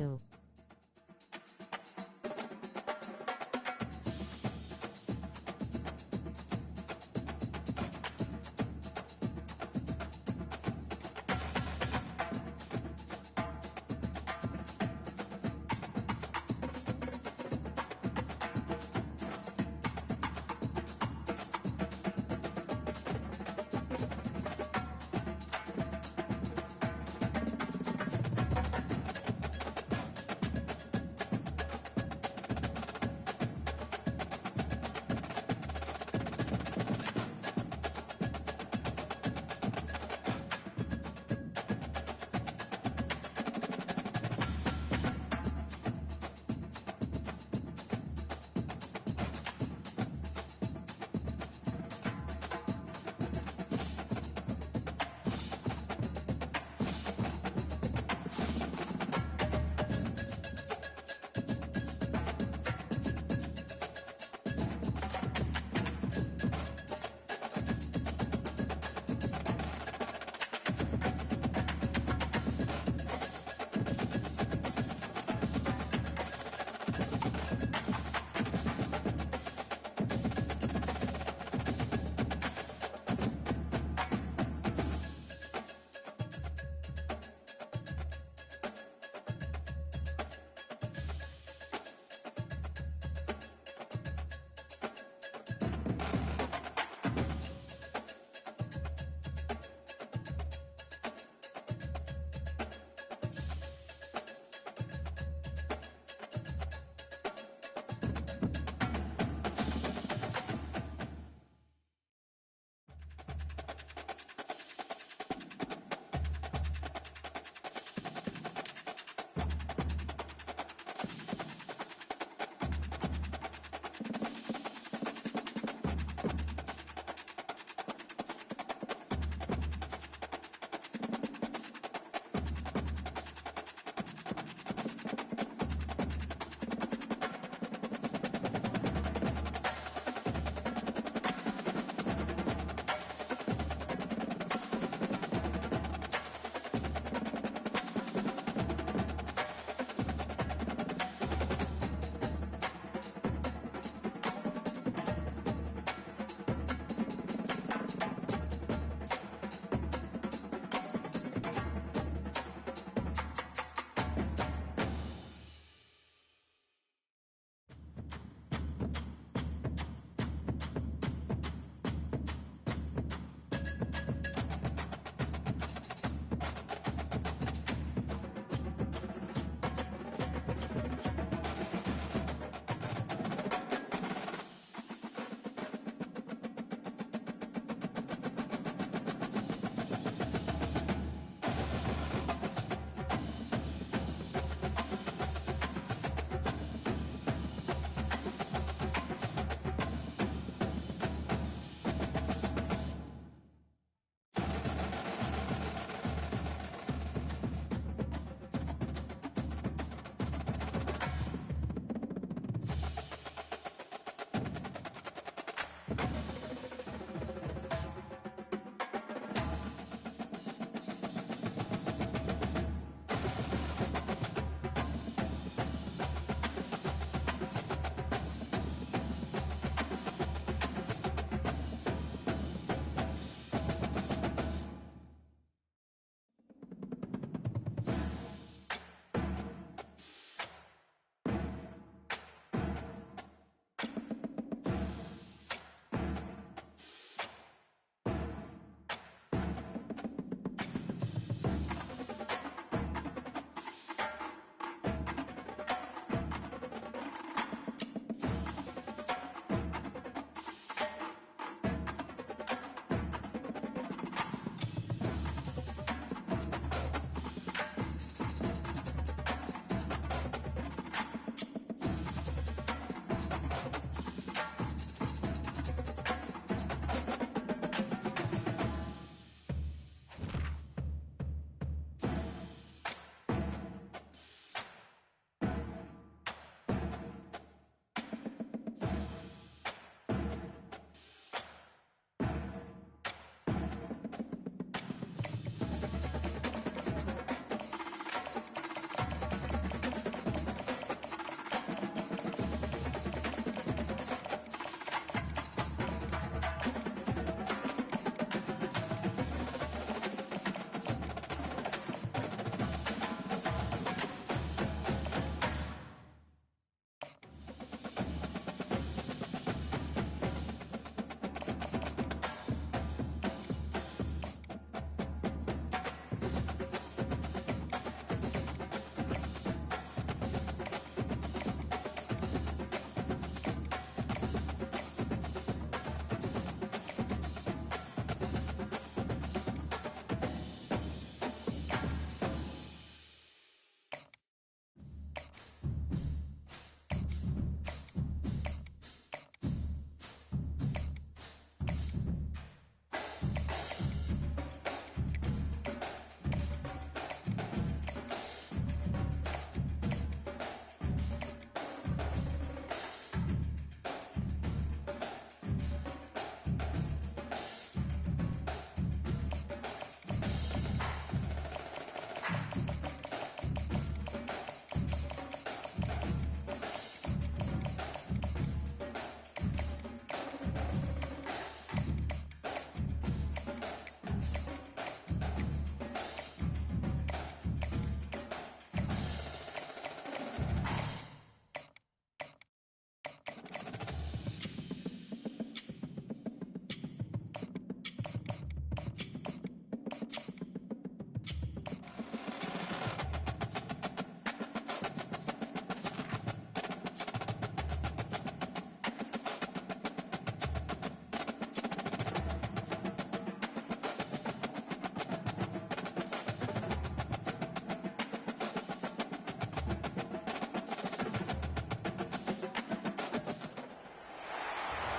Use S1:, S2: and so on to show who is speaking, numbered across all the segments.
S1: video.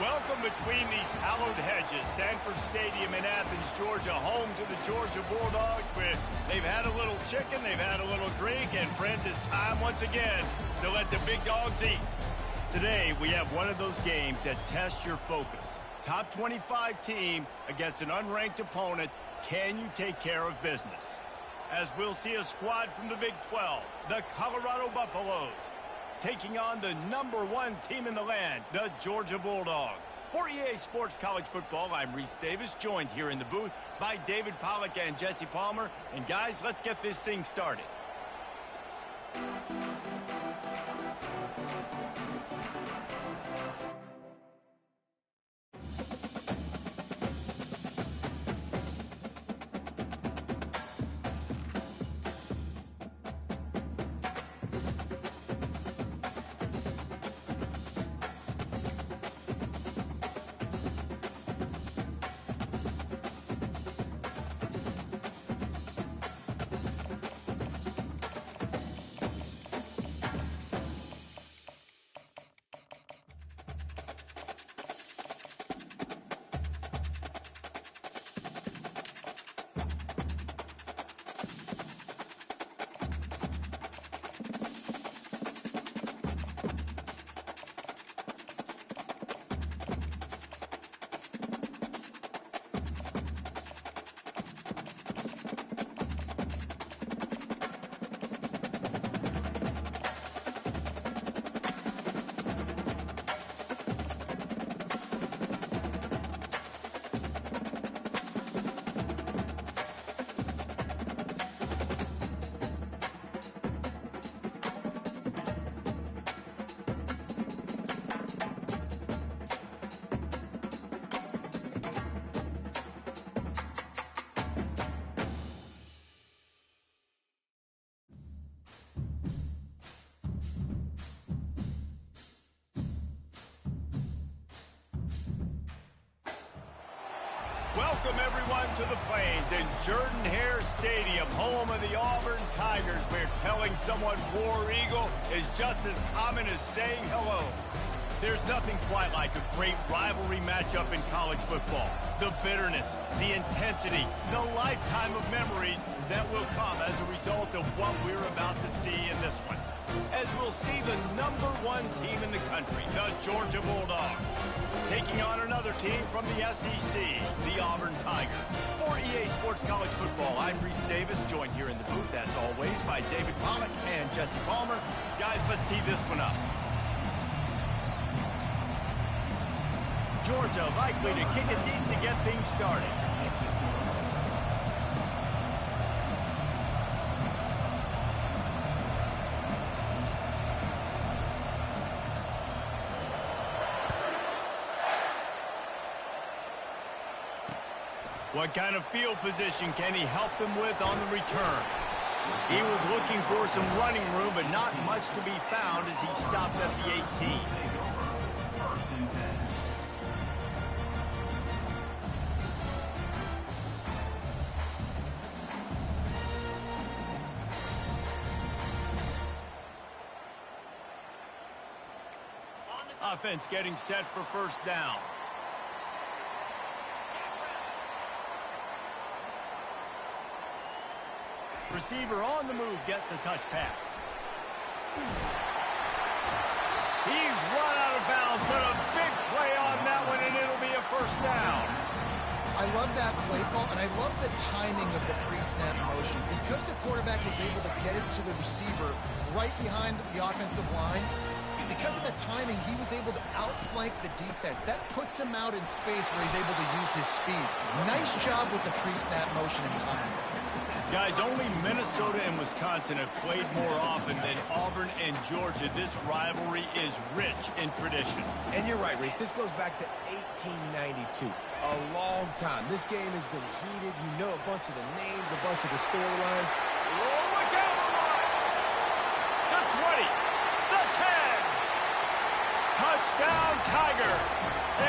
S1: Welcome between these hallowed hedges. Sanford Stadium in Athens, Georgia, home to the Georgia Bulldogs. Where they've had a little chicken, they've had a little drink, and friends, it's time once again to let the big dogs eat. Today, we have one of those games that tests your focus. Top 25 team against an unranked opponent. Can you take care of business? As we'll see a squad from the Big 12, the Colorado Buffaloes, taking on the #1 team in the land, the Georgia Bulldogs. For EA Sports College Football, I'm Reese Davis, joined here in the booth by David Pollack and Jesse Palmer. And guys, let's get this thing started. Welcome, everyone, to the Plains in Jordan-Hare Stadium, home of the Auburn Tigers, where telling someone War Eagle is just as common as saying hello. There's nothing quite like a great rivalry matchup in college football. The bitterness, the intensity, the lifetime of memories that will come as a result of what we're about to see in this one. As we'll see the #1 team in the country, the Georgia Bulldogs, taking on another team from the SEC, the Auburn Tigers. For EA Sports College Football, I'm Reese Davis, joined here in the booth, as always, by David Pollack and Jesse Palmer. Guys, let's tee this one up. Georgia likely to kick it deep to get things started. What kind of field position can he help them with on the return? He was looking for some running room, but not much to be found as he stopped at the 18. Offense getting set for first down. Receiver on the move gets the touch pass. He's run out of bounds, but a big play on that one, and it'll be a first down.
S2: I love that play call, and I love the timing of the pre-snap motion. Because the quarterback is able to get it to the receiver right behind the offensive line, because of the timing, he was able to outflank the defense. That puts him out in space where he's able to use his speed. Nice job with the pre-snap motion and timing.
S1: Guys, only Minnesota and Wisconsin have played more often than Auburn and Georgia. This rivalry is rich in tradition.
S3: And you're right, Reese. This goes back to 1892. A long time. This game has been heated. You know a bunch of the names, a bunch of the storylines.
S1: Oh, look out the line! The 20, the 10. Touchdown, Tiger.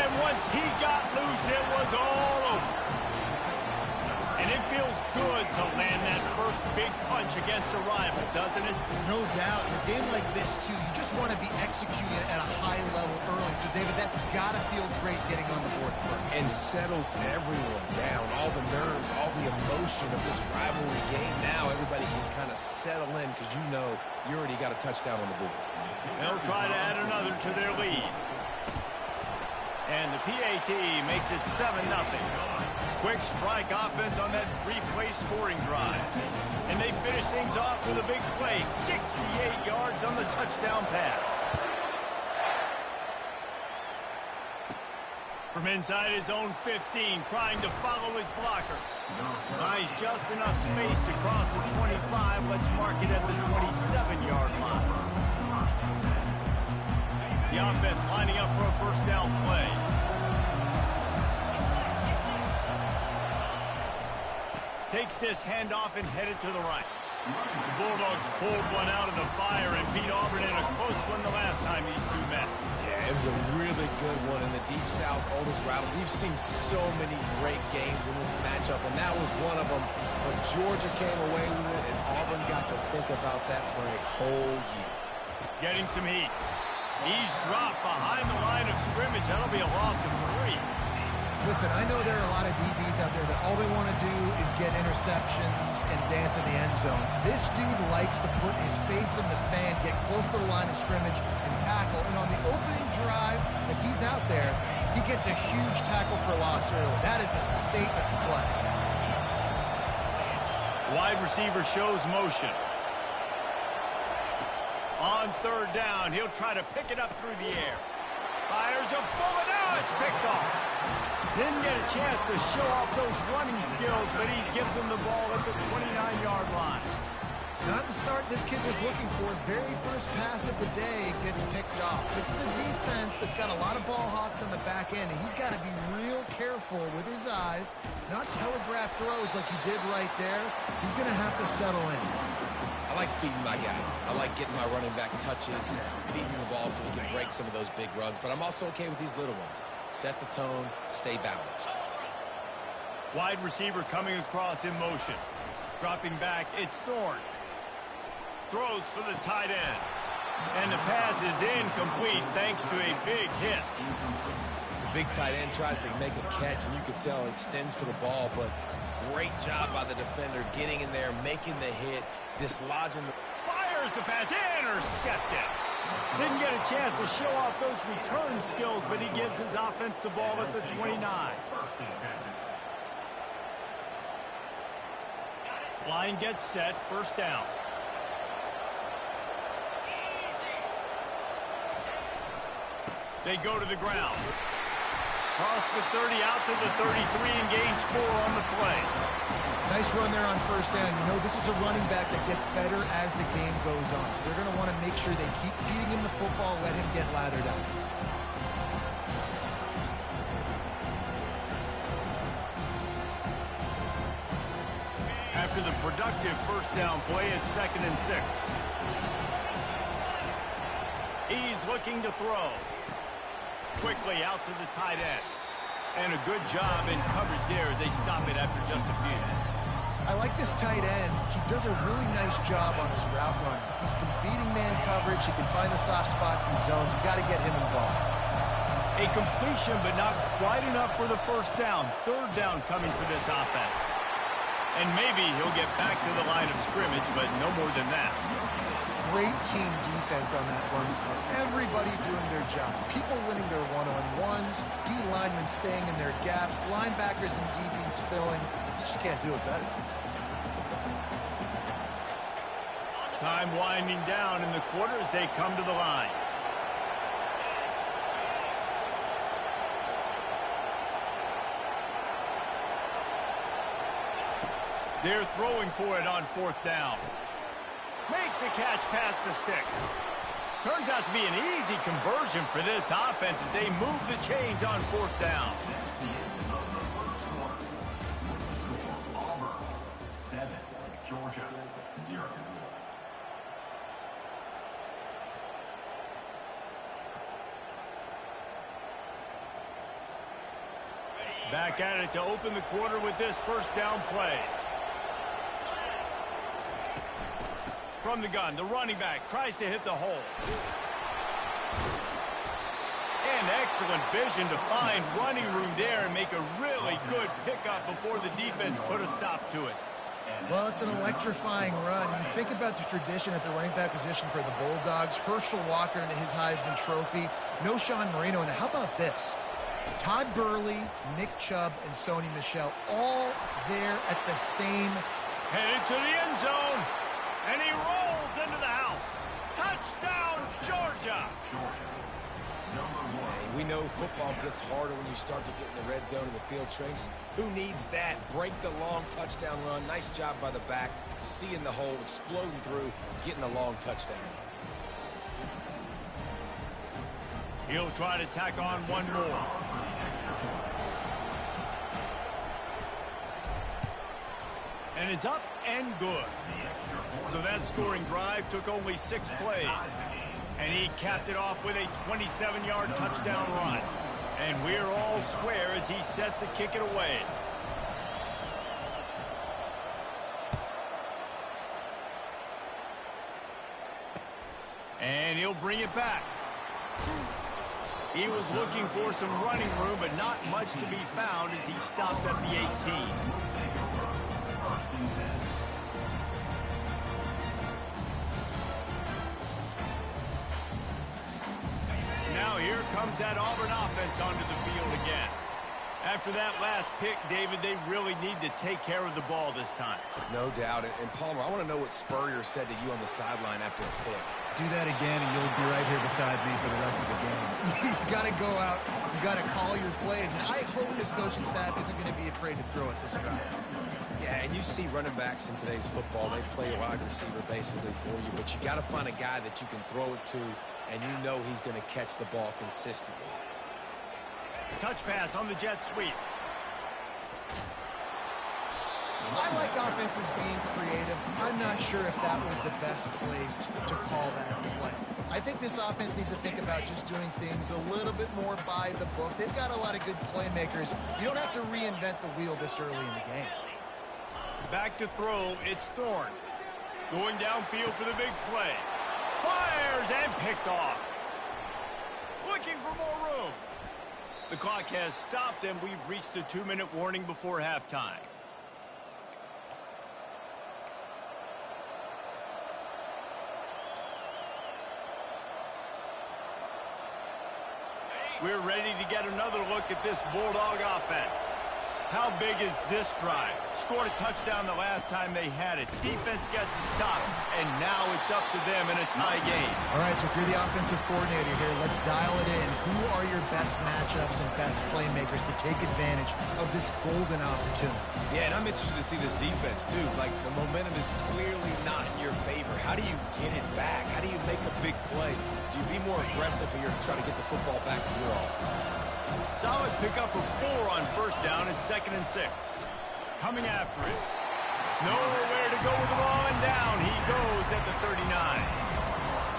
S1: And once he got loose, it was all over. And it feels good to land that first big punch against a rival, doesn't it?
S2: No doubt. In a game like this, too, you just want to be executing at a high level early. So, David, that's got to feel great getting on the board first.
S3: And settles everyone down. All the nerves, all the emotion of this rivalry game. Now everybody can kind of settle in because you know you already got a touchdown on the board.
S1: They'll try to add another to their lead. And the PAT makes it 7-0. Quick strike offense on that three-play scoring drive. And they finish things off with a big play. 68 yards on the touchdown pass. From inside his own 15, trying to follow his blockers. Finds just enough space to cross the 25. Let's mark it at the 27-yard line. The offense lining up for a first down play. Takes this handoff and headed to the right. The Bulldogs pulled one out of the fire and beat Auburn in a close one the last time these two met.
S3: Yeah, it was a really good one in the Deep South's oldest rival. We've seen so many great games in this matchup, and that was one of them. But Georgia came away with it, and Auburn got to think about that for a whole year.
S1: Getting some heat. He's dropped behind the line of scrimmage. That'll be a loss of 3.
S2: Listen, I know there are a lot of DBs out there that all they want to do is get interceptions and dance in the end zone. This dude likes to put his face in the fan, get close to the line of scrimmage, and tackle. And on the opening drive, if he's out there, he gets a huge tackle for loss early. That is a statement play.
S1: Wide receiver shows motion. On third down, he'll try to pick it up through the air. Fires a bullet. Now it's picked off. Didn't get a chance to show off those running skills, but he gives them the ball at the 29-yard line.
S2: Not the start this kid was looking for. Very first pass of the day gets picked off. This is a defense that's got a lot of ball hawks on the back end, and he's got to be real careful with his eyes, not telegraph throws like he did right there. He's going to have to settle in.
S3: I like feeding my guy. I like getting my running back touches, feeding the ball so he can break some of those big runs, but I'm also okay with these little ones. Set the tone, stay balanced.
S1: Wide receiver coming across in motion. Dropping back, it's Thorne. Throws for the tight end. And the pass is incomplete thanks to a big hit.
S3: The big tight end tries to make a catch, and you can tell he extends for the ball, but great job by the defender getting in there, making the hit, dislodging the...
S1: Fires the pass, intercepted. Didn't get a chance to show off those return skills, but he gives his offense the ball at the 29. Line gets set, first down. They go to the ground. Cross the 30 out to the 33 and gains 4 on the play.
S2: Nice run there on first down. You know, this is a running back that gets better as the game goes on. So they're going to want to make sure they keep feeding him the football, let him get lathered up.
S1: productive first down play at 2nd and 6. He's looking to throw. Quickly out to the tight end. And a good job in coverage there as they stop it after just a few.
S2: I like this tight end. He does a really nice job on his route running. He's been beating man coverage. He can find the soft spots and zones. You got to get him involved.
S1: A completion, but not quite enough for the first down. 3rd down coming for this offense. And maybe he'll get back to the line of scrimmage, but no more than that.
S2: Great team defense on that run play. Everybody doing their job. People winning their one-on-ones, D linemen staying in their gaps, linebackers and DBs filling. You just can't do it better.
S1: Time winding down in the quarter as they come to the line. They're throwing for it on 4th down. Makes the catch past the sticks. Turns out to be an easy conversion for this offense as they move the chains on 4th down.
S4: Auburn 7, Georgia 0.
S1: Back at it to open the quarter with this first down play. From the gun, the running back tries to hit the hole. And excellent vision to find running room there and make a really good pickup before the defense put a stop to it.
S2: Well, it's an electrifying run. You think about the tradition at the running back position for the Bulldogs. Herschel Walker into his Heisman Trophy. No Sean Marino. And how about this? Todd Gurley, Nick Chubb, and Sony Michel all there at the same.
S1: Headed to the end zone. And he rolls into the house. Touchdown, Georgia.
S3: Hey, we know football gets harder when you start to get in the red zone and the field shrinks. Who needs that? Break the long touchdown run. Nice job by the back. Seeing the hole, exploding through, getting a long touchdown.
S1: He'll try to tack on one more. And it's up and good. So that scoring drive took only 6 plays. And he capped it off with a 27-yard touchdown run. And we're all square as he's set to kick it away. And he'll bring it back. He was looking for some running room, but not much to be found as he stopped at the 18. Now here comes that Auburn offense onto the field again. After that last pick, David, they really need to take care of the ball this time.
S3: No doubt. And Palmer, I want to know what Spurrier said to you on the sideline after a pick.
S2: Do that again, and you'll be right here beside me for the rest of the game. You got to go out. You got to call your plays. And I hope this coaching staff isn't going to be afraid to throw it this drive.
S3: Yeah, and you see running backs in today's football, they play a wide receiver basically for you, but you got to find a guy that you can throw it to, and you know he's going to catch the ball consistently.
S1: Touch pass on the jet sweep.
S2: I like offenses being creative. I'm not sure if that was the best place to call that play. I think this offense needs to think about just doing things a little bit more by the book. They've got a lot of good playmakers. You don't have to reinvent the wheel this early in the game.
S1: Back to throw, it's Thorne. Going downfield for the big play. Fires and picked off. Looking for more room. The clock has stopped and we've reached the 2-minute warning before halftime. We're ready to get another look at this Bulldog offense. How big is this drive? Scored a touchdown the last time they had it. Defense gets a stop, and now it's up to them in a tie game.
S2: All right, so if you're the offensive coordinator here, let's dial it in. Who are your best matchups and best playmakers to take advantage of this golden opportunity?
S3: Yeah, and I'm interested to see this defense, too. Like, the momentum is clearly not in your favor. How do you get it back? How do you make a big play? Do you be more aggressive or you're trying to get the football back to your offense?
S1: Solid pickup of 4 on first down and 2nd and 6. Coming after it. Nowhere to go with the ball, and down he goes at the 39.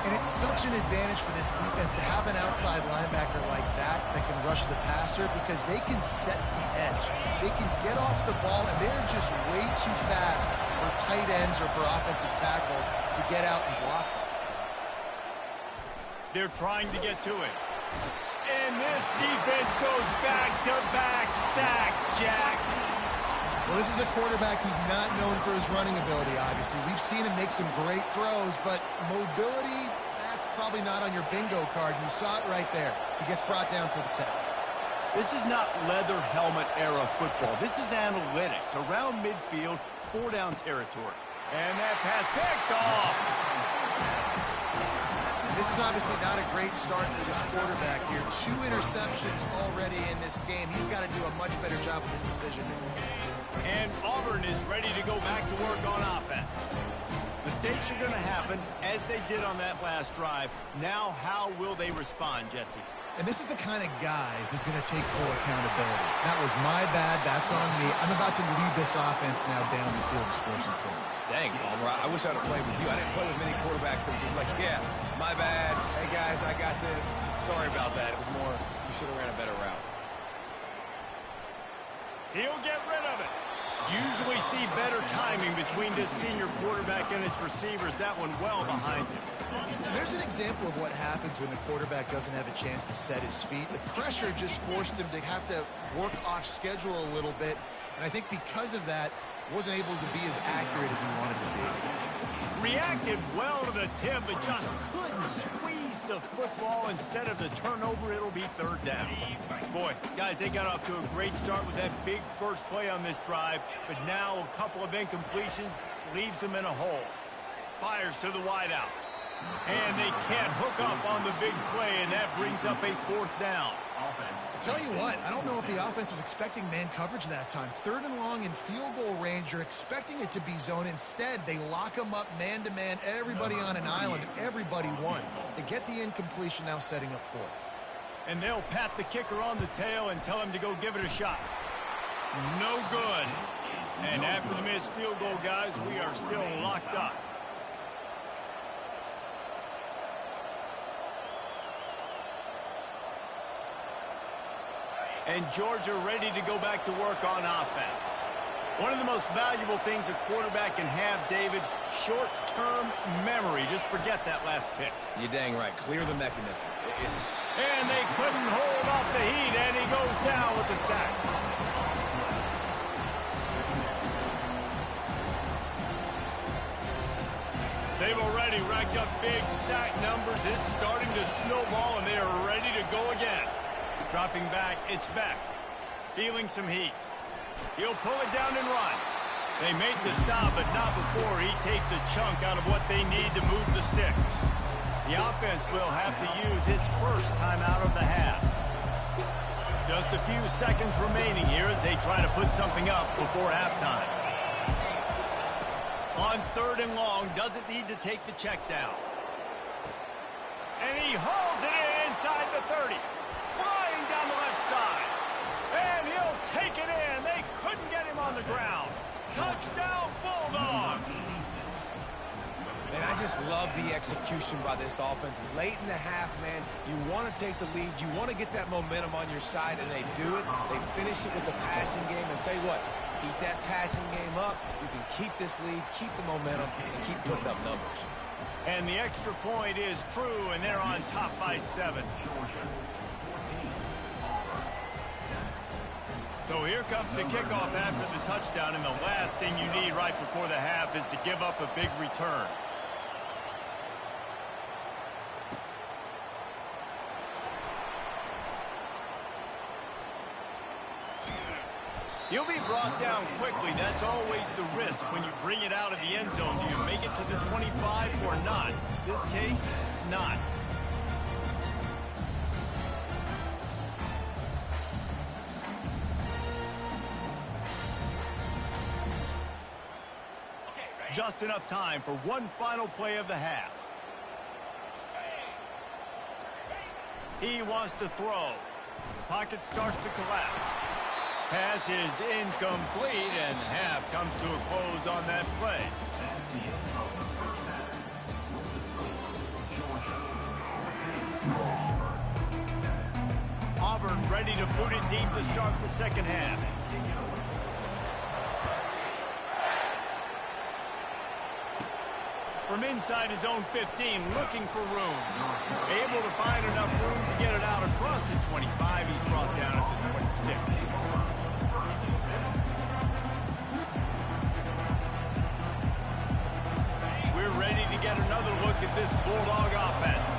S2: And it's such an advantage for this defense to have an outside linebacker like that can rush the passer because they can set the edge. They can get off the ball, and they're just way too fast for tight ends or for offensive tackles to get out and block them.
S1: They're trying to get to it. And this defense goes back-to-back sack, Jack.
S2: Well, this is a quarterback who's not known for his running ability, obviously. We've seen him make some great throws, but mobility, that's probably not on your bingo card. You saw it right there. He gets brought down for the sack.
S1: This is not leather helmet era football. This is analytics. Around midfield, 4-down territory. And that pass picked off.
S2: This is obviously not a great start for this quarterback here. 2 interceptions already in this game. He's got to do a much better job with his decision-making.
S1: And Auburn is ready to go back to work on offense. Mistakes are going to happen, as they did on that last drive. Now, how will they respond, Jesse?
S2: And this is the kind of guy who's going to take full accountability. That was my bad. That's on me. I'm about to lead this offense now down the field to score some points.
S3: Dang, Palmer, I wish I'd have played with you. I didn't play with many quarterbacks that were just like, yeah, my bad. Hey, guys, I got this. Sorry about that. It was more, you should have ran a better route.
S1: He'll get rid of it. Usually see better timing between this senior quarterback and its receivers. That one well behind him.
S2: There's an example of what happens when the quarterback doesn't have a chance to set his feet. The pressure just forced him to have to work off schedule a little bit. And I think because of that, wasn't able to be as accurate as he wanted to be.
S1: Reacted well to the tip, but just couldn't squeeze the football. Instead of the turnover, it'll be 3rd down. Boy, guys, they got off to a great start with that big first play on this drive, but now a couple of incompletions leaves them in a hole. Fires to the wideout. And they can't hook up on the big play, and that brings up a 4th down.
S2: I'll tell you what, I don't know if the offense was expecting man coverage that time. 3rd and long in field goal range, you're expecting it to be zone. Instead, they lock them up man-to-man, everybody on an island, everybody won. They get the incompletion, now setting up 4th.
S1: And they'll pat the kicker on the tail and tell him to go give it a shot. No good. And after the missed field goal, guys, we are still locked up. And Georgia ready to go back to work on offense. One of the most valuable things a quarterback can have, David, short-term memory. Just forget that last pick.
S3: You're dang right. Clear the mechanism.
S1: And they couldn't hold off the heat, and he goes down with the sack. They've already racked up big sack numbers. It's starting to snowball, and they are ready to go again. Dropping back, it's Beck. Feeling some heat. He'll pull it down and run. They make the stop, but not before he takes a chunk out of what they need to move the sticks. The offense will have to use its first timeout of the half. Just a few seconds remaining here as they try to put something up before halftime. On 3rd and long, doesn't need to take the check down. And he hauls it in inside the 30. Flying down the left side. And he'll take it in. They couldn't get him on the ground. Touchdown, Bulldogs.
S3: Man, I just love the execution by this offense. Late in the half, man, you want to take the lead. You want to get that momentum on your side, and they do it. They finish it with the passing game. And tell you what, keep that passing game up. You can keep this lead, keep the momentum, and keep putting up numbers.
S1: And the extra point is true, and they're on top by 7. So here comes the kickoff after the touchdown, and the last thing you need right before the half is to give up a big return. You'll be brought down quickly. That's always the risk when you bring it out of the end zone. Do you make it to the 25 or not? In this case, not. Just enough time for one final play of the half. He wants to throw. Pocket starts to collapse. Pass is incomplete, and half comes to a close on that play. Auburn ready to boot it deep to start the second half. From inside his own 15, looking for room. Able to find enough room to get it out across the 25. He's brought down at the 26. We're ready to get another look at this Bulldog offense.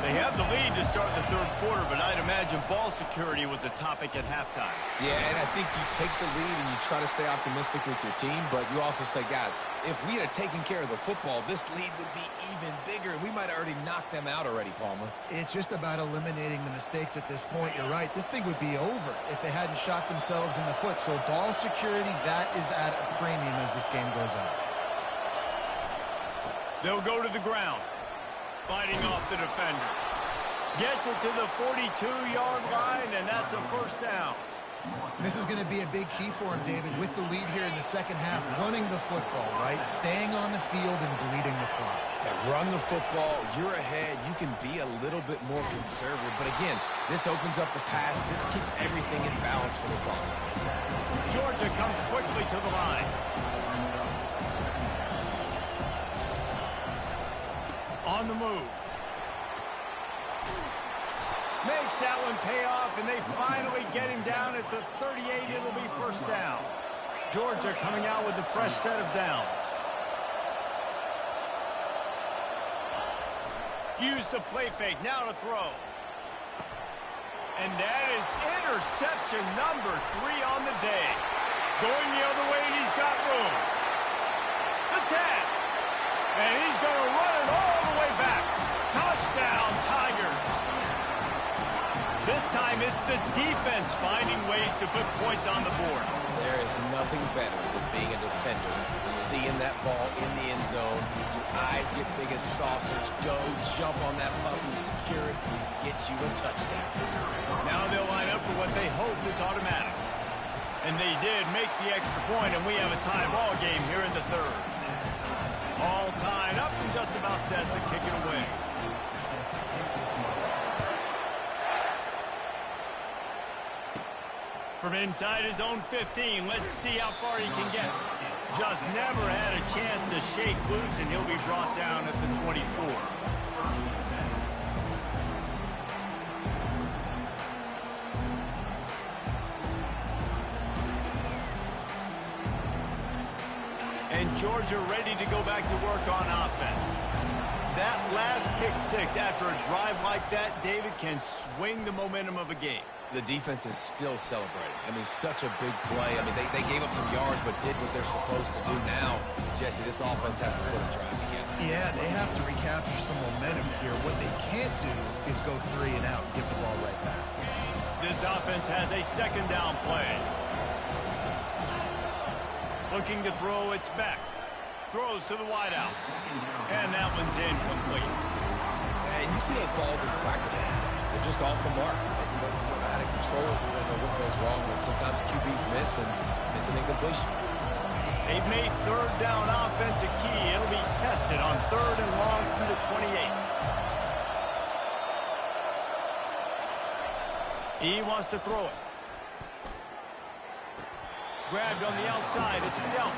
S1: They have the lead to start the third quarter, but I'd imagine ball security was a topic at halftime.
S3: Yeah, and I think you take the lead and you try to stay optimistic with your team, but you also say, guys, if we had taken care of the football, this lead would be even bigger, and we might have already knocked them out already, Palmer.
S2: It's just about eliminating the mistakes at this point. You're right. This thing would be over if they hadn't shot themselves in the foot. So ball security, that is at a premium as this game goes on.
S1: They'll go to the ground. Fighting off the defender. Gets it to the 42-yard line, and that's a first down.
S2: This is going to be a big key for him, David, with the lead here in the second half, running the football, right? Staying on the field and bleeding the clock.
S3: Yeah, run the football. You're ahead. You can be a little bit more conservative. But again, this opens up the pass. This keeps everything in balance for this offense.
S1: Georgia comes quickly to the line. On the move. Makes that one pay off, and they finally get him down at the 38. It'll be first down. Georgia coming out with a fresh set of downs. Use the play fake. Now to throw. And that is interception number 3 on the day. Going the other way, and he's got room. The tap. And he's going to run it all the way back. Touchdown, Tigers. This time it's the defense finding ways to put points on the board.
S3: There is nothing better than being a defender, seeing that ball in the end zone. Your eyes get big as saucers. Go, jump on that puppy, secure it, get you a touchdown.
S1: Now they'll line up for what they hope is automatic. And they did make the extra point, and we have a tie ball game here in the third. All tied up and just about set to kick it away. From inside his own 15, let's see how far he can get. Just never had a chance to shake loose, and he'll be brought down at the 24. And Georgia ready to go back to work on offense. That last pick six after a drive like that, David, can swing the momentum of a game.
S3: The defense is still celebrating. I mean, such a big play. I mean, they gave up some yards but did what they're supposed to do now. Jesse, this offense has to put a drive together.
S2: Yeah, they have to recapture some momentum here. What they can't do is go 3 and out and give the ball right back.
S1: This offense has a second down play. Looking to throw, it's back. Throws to the wideout. And that one's incomplete.
S3: And you see those balls in practice sometimes. They're just off the mark. You don't know how to control it. You don't know what goes wrong. But sometimes QBs miss, and it's an incompletion.
S1: They've made third down offense a key. It'll be tested on 3rd and long from the 28. He wants to throw it. Grabbed on the outside. It's Delp.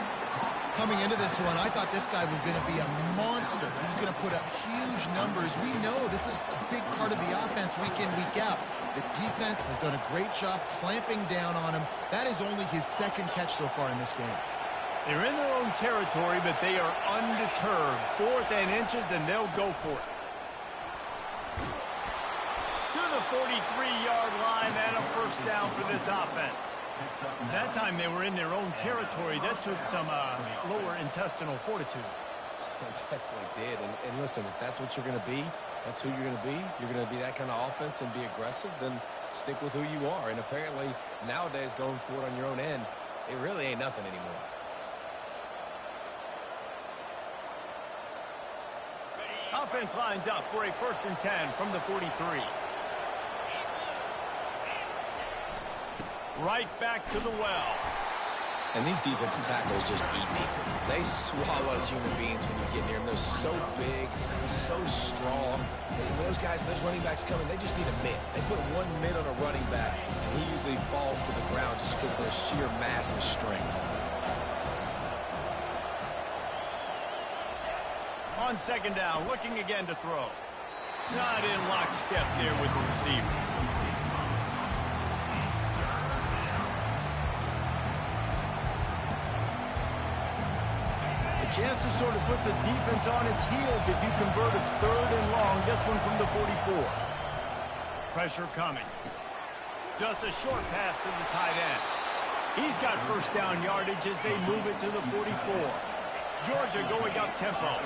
S2: Coming into this one, I thought this guy was going to be a monster. He was going to put up huge numbers. We know this is a big part of the offense week in, week out. The defense has done a great job clamping down on him. That is only his second catch so far in this game.
S1: They're in their own territory, but they are undeterred. 4th and inches, and they'll go for it. To the 43-yard line, and a first down for this offense. That time they were in their own territory. That took some lower intestinal fortitude.
S3: It definitely did. And listen, if that's what you're going to be, that's who you're going to be. You're going to be that kind of offense and be aggressive, then stick with who you are. And apparently, nowadays, going for it on your own end, it really ain't nothing anymore.
S1: Offense lines up for a 1st and 10 from the 43. Right back to the well.
S3: And these defensive tackles just eat people. They swallow human beings when you get near them. They're so big, so strong. And those guys, those running backs coming, they just need a mid. They put one mid on a running back, and he usually falls to the ground just because of their sheer mass and strength.
S1: On second down, looking again to throw. Not in lockstep there with the receiver. Chance to sort of put the defense on its heels if you convert a third and long. This one from the 44. Pressure coming. Just a short pass to the tight end. He's got first down yardage as they move it to the 44. Georgia going up tempo.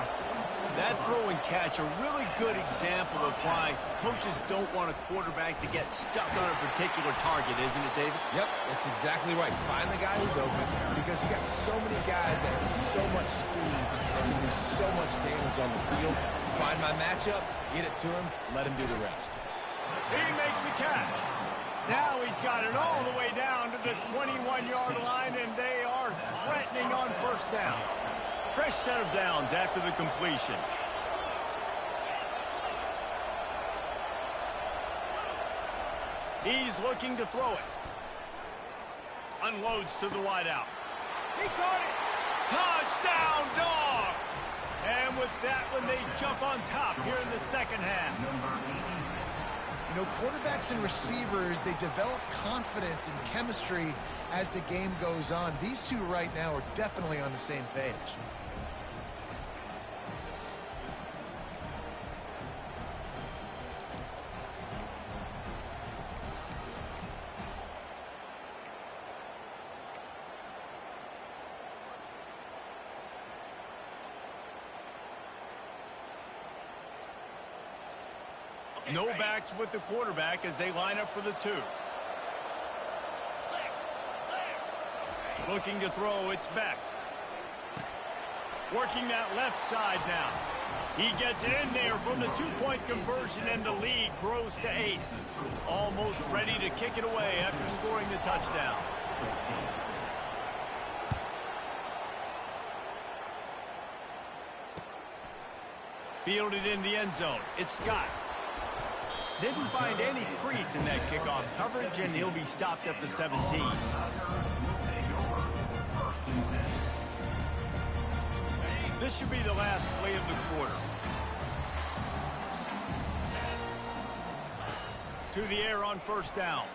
S1: That throw and catch, a really good example of why coaches don't want a quarterback to get stuck on a particular target, isn't it, David?
S3: Yep, that's exactly right. Find the guy who's open because you got so many guys that have so much speed that can do so much damage on the field. Find my matchup, get it to him, let him do the rest.
S1: He makes the catch. Now he's got it all the way down to the 21-yard line, and they are threatening on first down. Fresh set of downs after the completion. He's looking to throw it. Unloads to the wideout. He caught it. Touchdown, Dogs! And with that one, they jump on top here in the second half.
S2: You know, quarterbacks and receivers, they develop confidence and chemistry as the game goes on. These two right now are definitely on the same page.
S1: No backs with the quarterback as they line up for the 2. Looking to throw, it's Beck. Working that left side now. He gets in there from the 2-point conversion, and the lead grows to 8. Almost ready to kick it away after scoring the touchdown. Fielded in the end zone. It's Scott. Didn't find any crease in that kickoff coverage, and he'll be stopped at the 17. This should be the last play of the quarter. To the air on first down.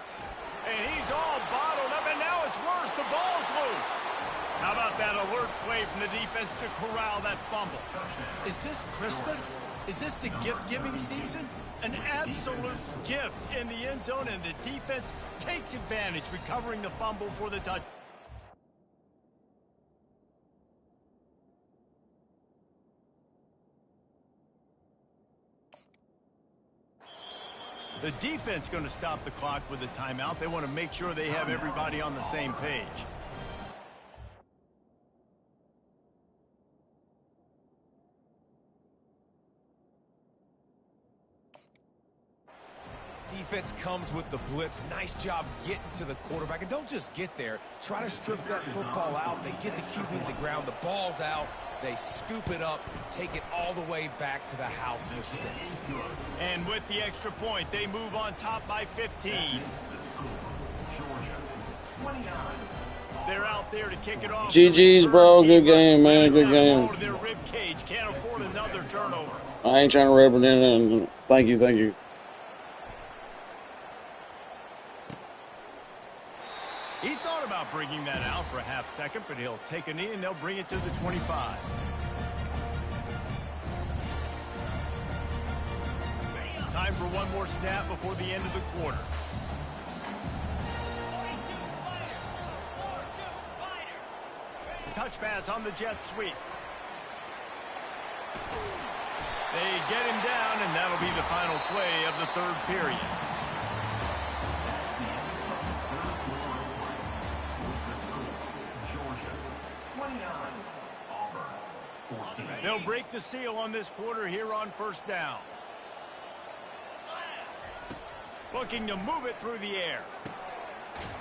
S1: And he's all bottled up, and now it's worse. The ball's loose. How about that alert play from the defense to corral that fumble? Is this Christmas? Is this the gift-giving season? An absolute gift in the end zone, and the defense takes advantage, recovering the fumble for the touchdown. The defense going to stop the clock with a timeout. They want to make sure they have everybody on the same page.
S3: Defense comes with the blitz. Nice job getting to the quarterback. And don't just get there. Try to strip that football out. They get the QB to the ground. The ball's out. They scoop it up, take it all the way back to the house for 6.
S1: And with the extra point, they move on top by 15. They're out there to kick it off.
S5: GG's, bro. Good game, man. Good game.
S1: Their rib cage can't afford another turnover.
S5: I ain't trying to represent it. Thank you, thank you.
S1: He thought about bringing that out for a half second, but he'll take a knee and they'll bring it to the 25. Time for one more snap before the end of the quarter. Touch pass on the jet sweep. They get him down, and that'll be the final play of the third period. They'll break the seal on this quarter here on first down. Looking to move it through the air.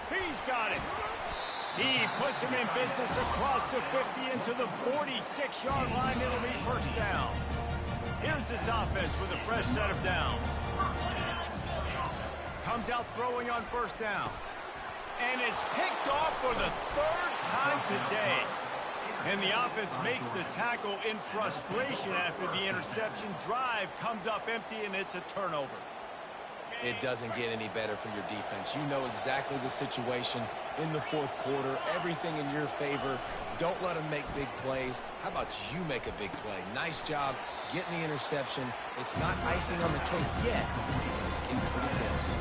S1: He's He's got it. He puts him in business across the 50 into the 46-yard line. It'll be first down. Here's this offense with a fresh set of downs. Comes out throwing on first down. And it's picked off for the third time today. And the offense makes the tackle in frustration after the interception. Drive comes up empty, and it's a turnover.
S3: It doesn't get any better for your defense. You know exactly the situation in the fourth quarter. Everything in your favor. Don't let them make big plays. How about you make a big play? Nice job getting the interception. It's not icing on the cake yet, but it's getting pretty close.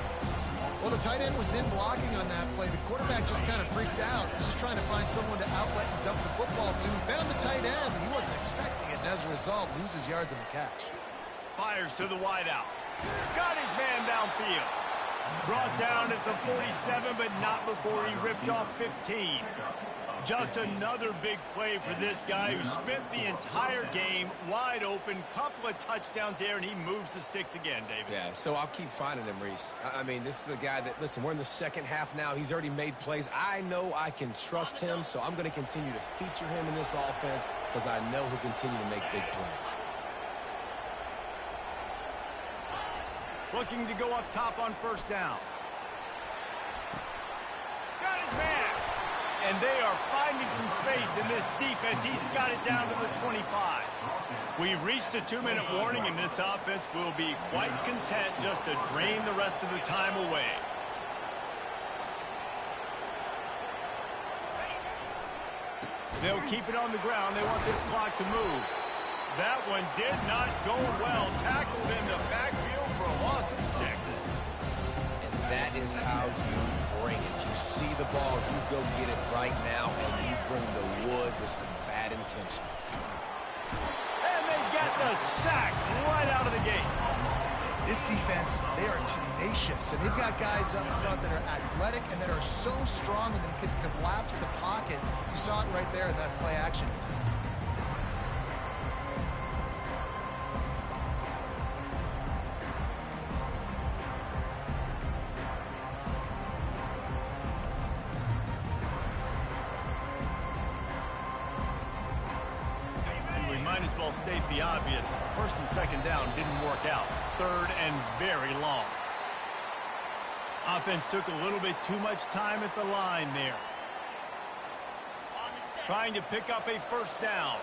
S2: Well, the tight end was in blocking on that play. The quarterback just kind of freaked out. He was just trying to find someone to outlet and dump the football to. Found the tight end. He wasn't expecting it, and as a result, loses yards on the catch.
S1: Fires to the wideout. Got his man downfield. Brought down at the 47, but not before he ripped off 15. Just another big play for this guy who spent the entire game wide open. Couple of touchdowns there, and he moves the sticks again, David.
S3: Yeah, so I'll keep finding him, Reese. I mean, this is a guy that, listen, we're in the second half now. He's already made plays. I know I can trust him, so I'm going to continue to feature him in this offense because I know he'll continue to make big plays.
S1: Looking to go up top on first down. Got his man. And they are finding some space in this defense. He's got it down to the 25. We've reached the 2-minute warning, and this offense will be quite content just to drain the rest of the time away. They'll keep it on the ground. They want this clock to move. That one did not go well. Tackled in the backfield for a loss of 6.
S3: And that is how you bring it. You see the ball, you go get it right now, and you bring the wood with some bad intentions.
S1: And they get the sack right out of the gate.
S2: This defense, they are tenacious, and they've got guys up front that are athletic and that are so strong and that can collapse the pocket. You saw it right there in that play action attempt.
S1: State the obvious. First and second down didn't work out. Third and very long. Offense took a little bit too much time at the line there. Trying to pick up a first down.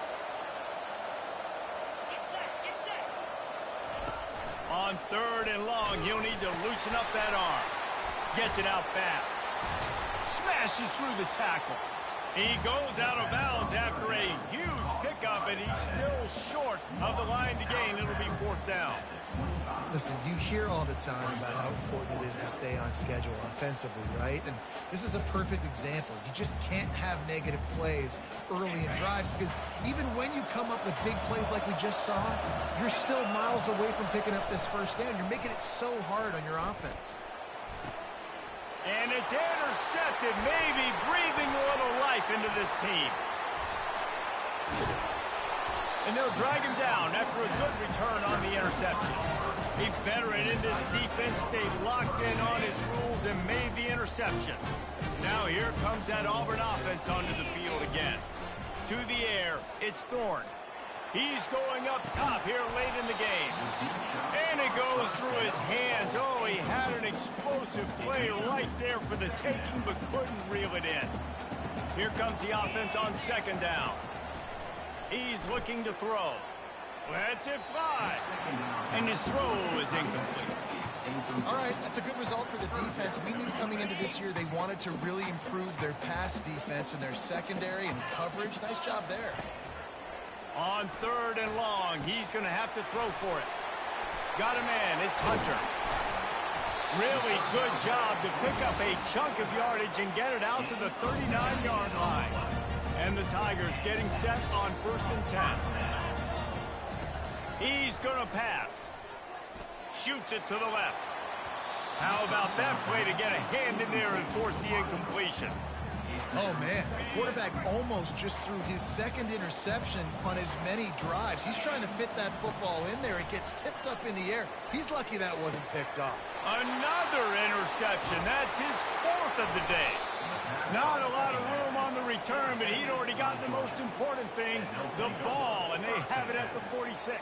S1: On third and long, he'll need to loosen up that arm. Gets it out fast. Smashes through the tackle. He goes out of bounds after a huge pickup, and he's still short of the line to gain. It'll be fourth down.
S2: Listen, you hear all the time about how important it is to stay on schedule offensively, right? And this is a perfect example. You just can't have negative plays early in drives because even when you come up with big plays like we just saw, you're still miles away from picking up this first down. You're making it so hard on your offense.
S1: And it's intercepted, maybe breathing a little life into this team. And they'll drag him down after a good return on the interception. A veteran in this defense stayed locked in on his rules and made the interception. Now here comes that Auburn offense onto the field again. To the air, it's Thorne. He's going up top here late in the game. And it goes through his hands. Oh, he had an explosive play right there for the taking, but couldn't reel it in. Here comes the offense on second down. He's looking to throw. Lets it fly. And his throw is incomplete.
S2: All right, that's a good result for the defense. We knew coming into this year they wanted to really improve their pass defense and their secondary and coverage. Nice job there.
S1: On third and long, he's going to have to throw for it. Got a man, it's Hunter. Really good job to pick up a chunk of yardage and get it out to the 39-yard line. And the Tigers getting set on first and 10. He's going to pass. Shoots it to the left. How about that play to get a hand in there and force the incompletion?
S2: Oh, man. The quarterback almost just threw his second interception on as many drives. He's trying to fit that football in there. It gets tipped up in the air. He's lucky that wasn't picked up.
S1: Another interception. That's his fourth of the day. Not a lot of room on the return, but he'd already gotten the most important thing, the ball, and they have it at the 46.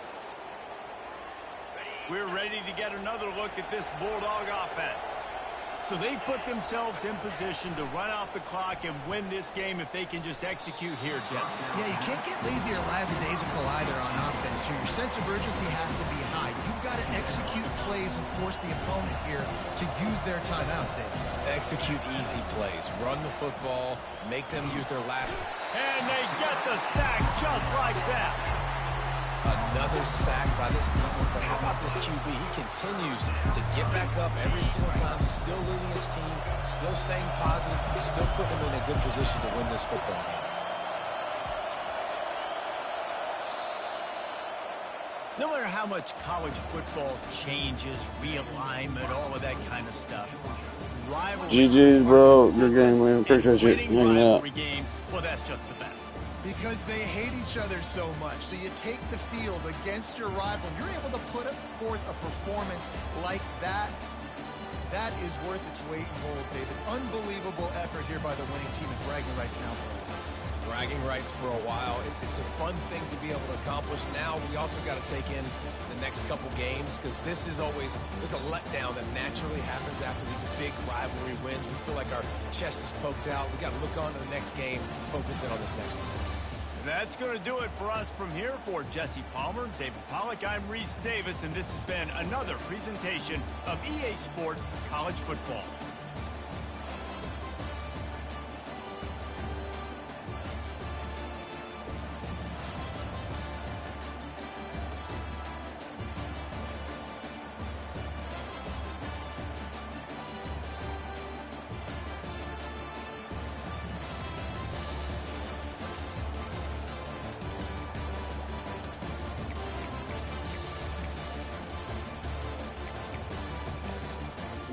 S1: We're ready to get another look at this Bulldog offense. So they've put themselves in position to run out the clock and win this game if they can just execute here, Jesse.
S2: Yeah, you can't get lazy or lackadaisical either on offense here. Your sense of urgency has to be high. You've got to execute plays and force the opponent here to use their timeouts, David.
S3: Execute easy plays. Run the football. Make them use their last.
S1: And they get the sack just like that.
S3: Another sack by this defense, but how about this QB? He continues to get back up every single time, still leading his team, still staying positive, still putting him in a good position to win this football game.
S1: No matter how much college football changes, realignment, all of that kind of stuff,
S5: GG's, bro. Good game, man. Appreciate you hanging out.
S1: Games, well, that's just the best.
S2: Because they hate each other so much. So you take the field against your rival. You're able to put forth a performance like that. That is worth its weight in gold, David. Unbelievable effort here by the winning team, and bragging rights now for a while.
S3: Bragging rights for a while. It's a fun thing to be able to accomplish. Now we also got to take in the next couple games, because this is always, there's a letdown that naturally happens after these big rivalry wins. We feel like our chest is poked out. We got to look on to the next game, focus in on this next one.
S1: That's going to do it for us from here. For Jesse Palmer, David Pollack, I'm Reese Davis, and this has been another presentation of EA Sports College Football.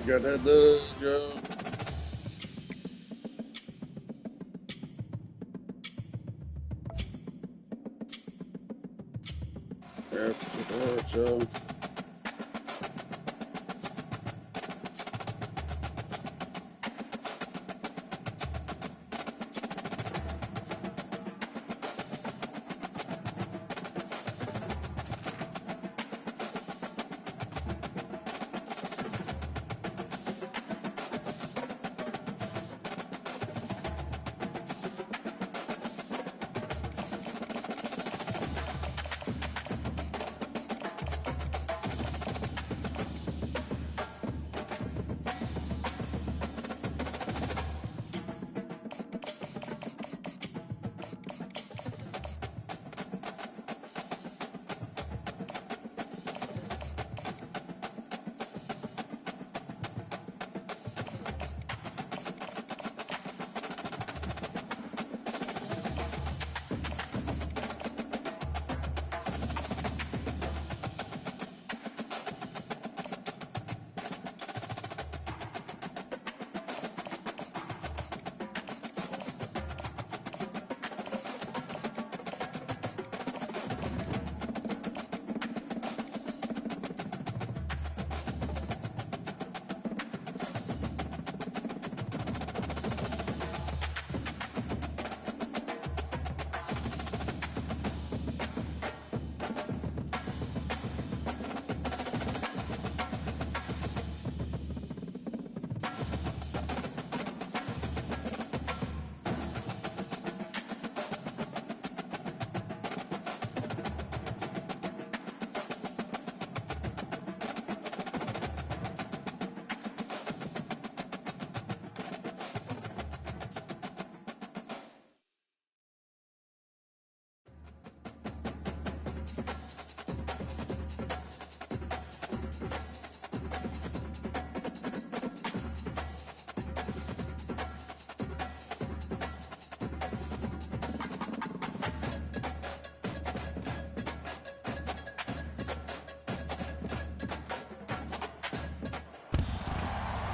S5: Got that done, Joe. Yeah, Joe.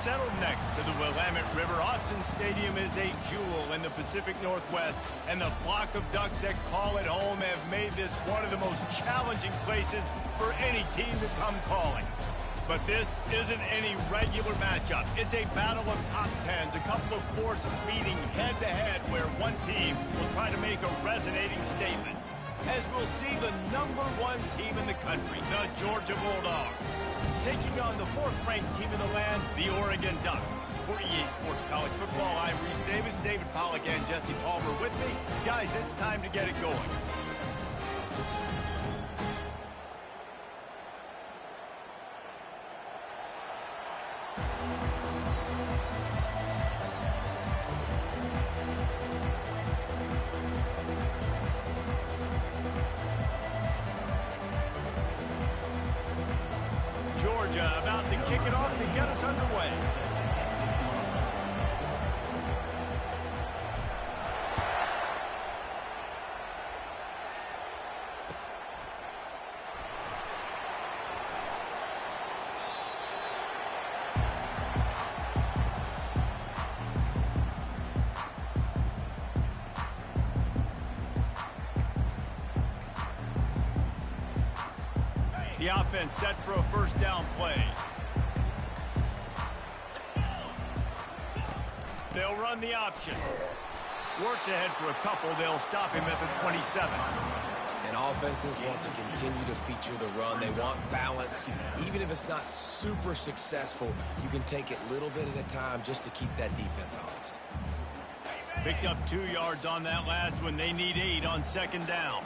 S1: Settled next to the Willamette River, Autzen Stadium is a jewel in the Pacific Northwest, and the flock of ducks that call it home have made this one of the most challenging places for any team to come calling. But this isn't any regular matchup. It's a battle of top tens, a couple of forces meeting head-to-head where one team will try to make a resonating statement. As we'll see the #1 team in the country, the Georgia Bulldogs, taking on the 4th-ranked team in the land, the Oregon Ducks. For EA Sports College Football, I'm Reese Davis, David Pollack, and Jesse Palmer with me. Guys, it's time to get it going. Georgia about to kick it off to get us underway. The offense set for a first down play. They'll run the option. Works ahead for a couple. They'll stop him at the 27.
S3: And offenses want to continue to feature the run. They want balance. Even if it's not super successful, you can take it little bit at a time just to keep that defense honest.
S1: Picked up 2 yards on that last one. They need 8 on second down.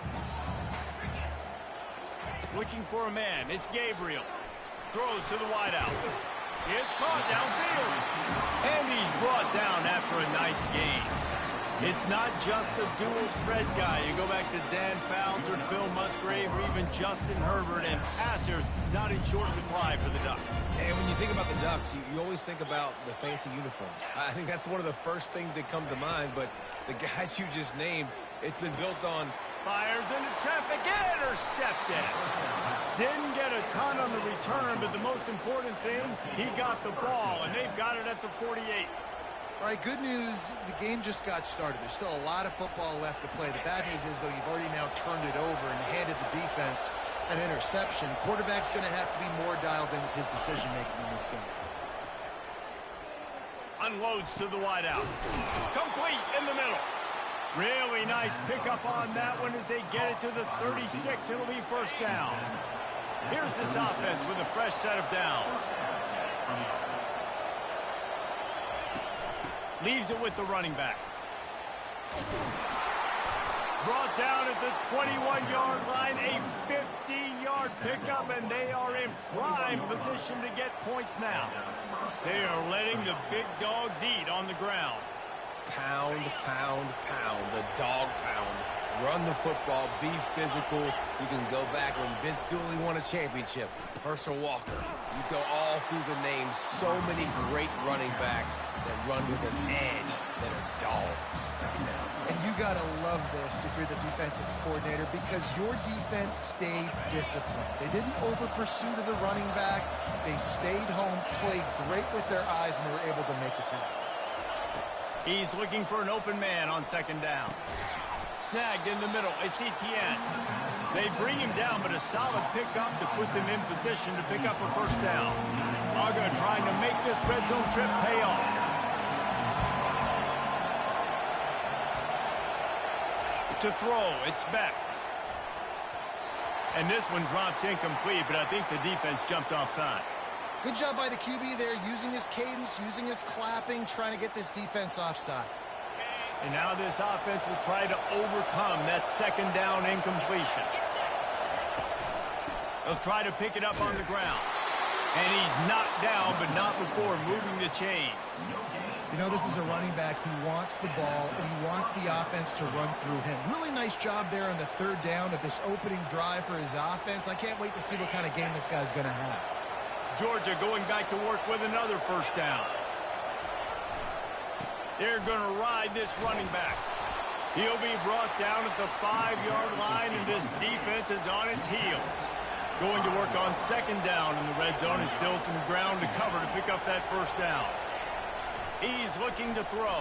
S1: Looking for a man. It's Gabriel. Throws to the wideout. It's caught downfield. And he's brought down after a nice gain. It's not just the dual threat guy. You go back to Dan Fouts or Phil Musgrave or even Justin Herbert, and passers not in short supply for the Ducks.
S3: And when you think about the Ducks, you always think about the fancy uniforms. I think that's one of the first things that come to mind, but the guys you just named, it's been built on.
S1: Fires into traffic, intercepted. Didn't get a ton on the return, but the most important thing, he got the ball, and they've got it at the 48.
S2: All right, good news, the game just got started. There's still a lot of football left to play. The bad news is, though, you've already now turned it over and handed the defense an interception. Quarterback's going to have to be more dialed in with his decision-making in this game.
S1: Unloads to the wideout. Complete in the middle. Really nice pickup on that one as they get it to the 36. It'll be first down. Here's this offense with a fresh set of downs. Leaves it with the running back. Brought down at the 21-yard line, a 15-yard pickup, and they are in prime position to get points now. They are letting the big dogs eat on the ground.
S3: Pound, pound, pound, the dog pound. Run the football, be physical. You can go back when Vince Dooley won a championship. Herschel Walker. You go all through the names. So many great running backs that run with an edge that are dogs.
S2: And you got to love this if you're the defensive coordinator, because your defense stayed disciplined. They didn't over-pursue to the running back. They stayed home, played great with their eyes, and they were able to make the tackle.
S1: He's looking for an open man on second down. Snagged in the middle. It's Etienne. They bring him down, but a solid pickup to put them in position to pick up a first down. Aga trying to make this red zone trip pay off. To throw, it's Beck. And this one drops incomplete, but I think the defense jumped offside.
S2: Good job by the QB there, using his cadence, using his clapping, trying to get this defense offside.
S1: And now this offense will try to overcome that second down incompletion. They'll try to pick it up on the ground. And he's knocked down, but not before moving the chains.
S2: You know, this is a running back who wants the ball, and he wants the offense to run through him. Really nice job there on the third down of this opening drive for his offense. I can't wait to see what kind of game this guy's going to have.
S1: Georgia going back to work with another first down. They're going to ride this running back. He'll be brought down at the 5-yard line, and this defense is on its heels. Going to work on second down in the red zone, and still some ground to cover to pick up that first down. He's looking to throw.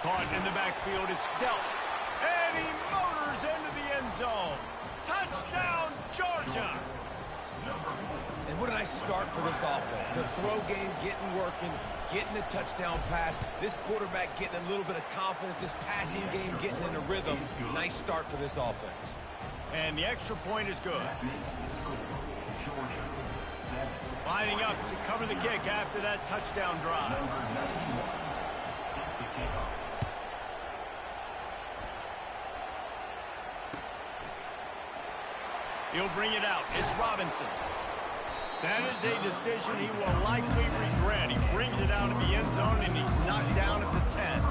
S1: Caught in the backfield, it's dealt. And he motors into the end zone. Touchdown, Georgia!
S3: And what a nice start for this offense. The throw game getting working, getting the touchdown pass. This quarterback getting a little bit of confidence. This passing game getting in a rhythm. Nice start for this offense.
S1: And the extra point is good. Lining up to cover the kick after that touchdown drive. He'll bring it out. It's Robinson. That is a decision he will likely regret. He brings it out of the end zone, and he's knocked down at the 10.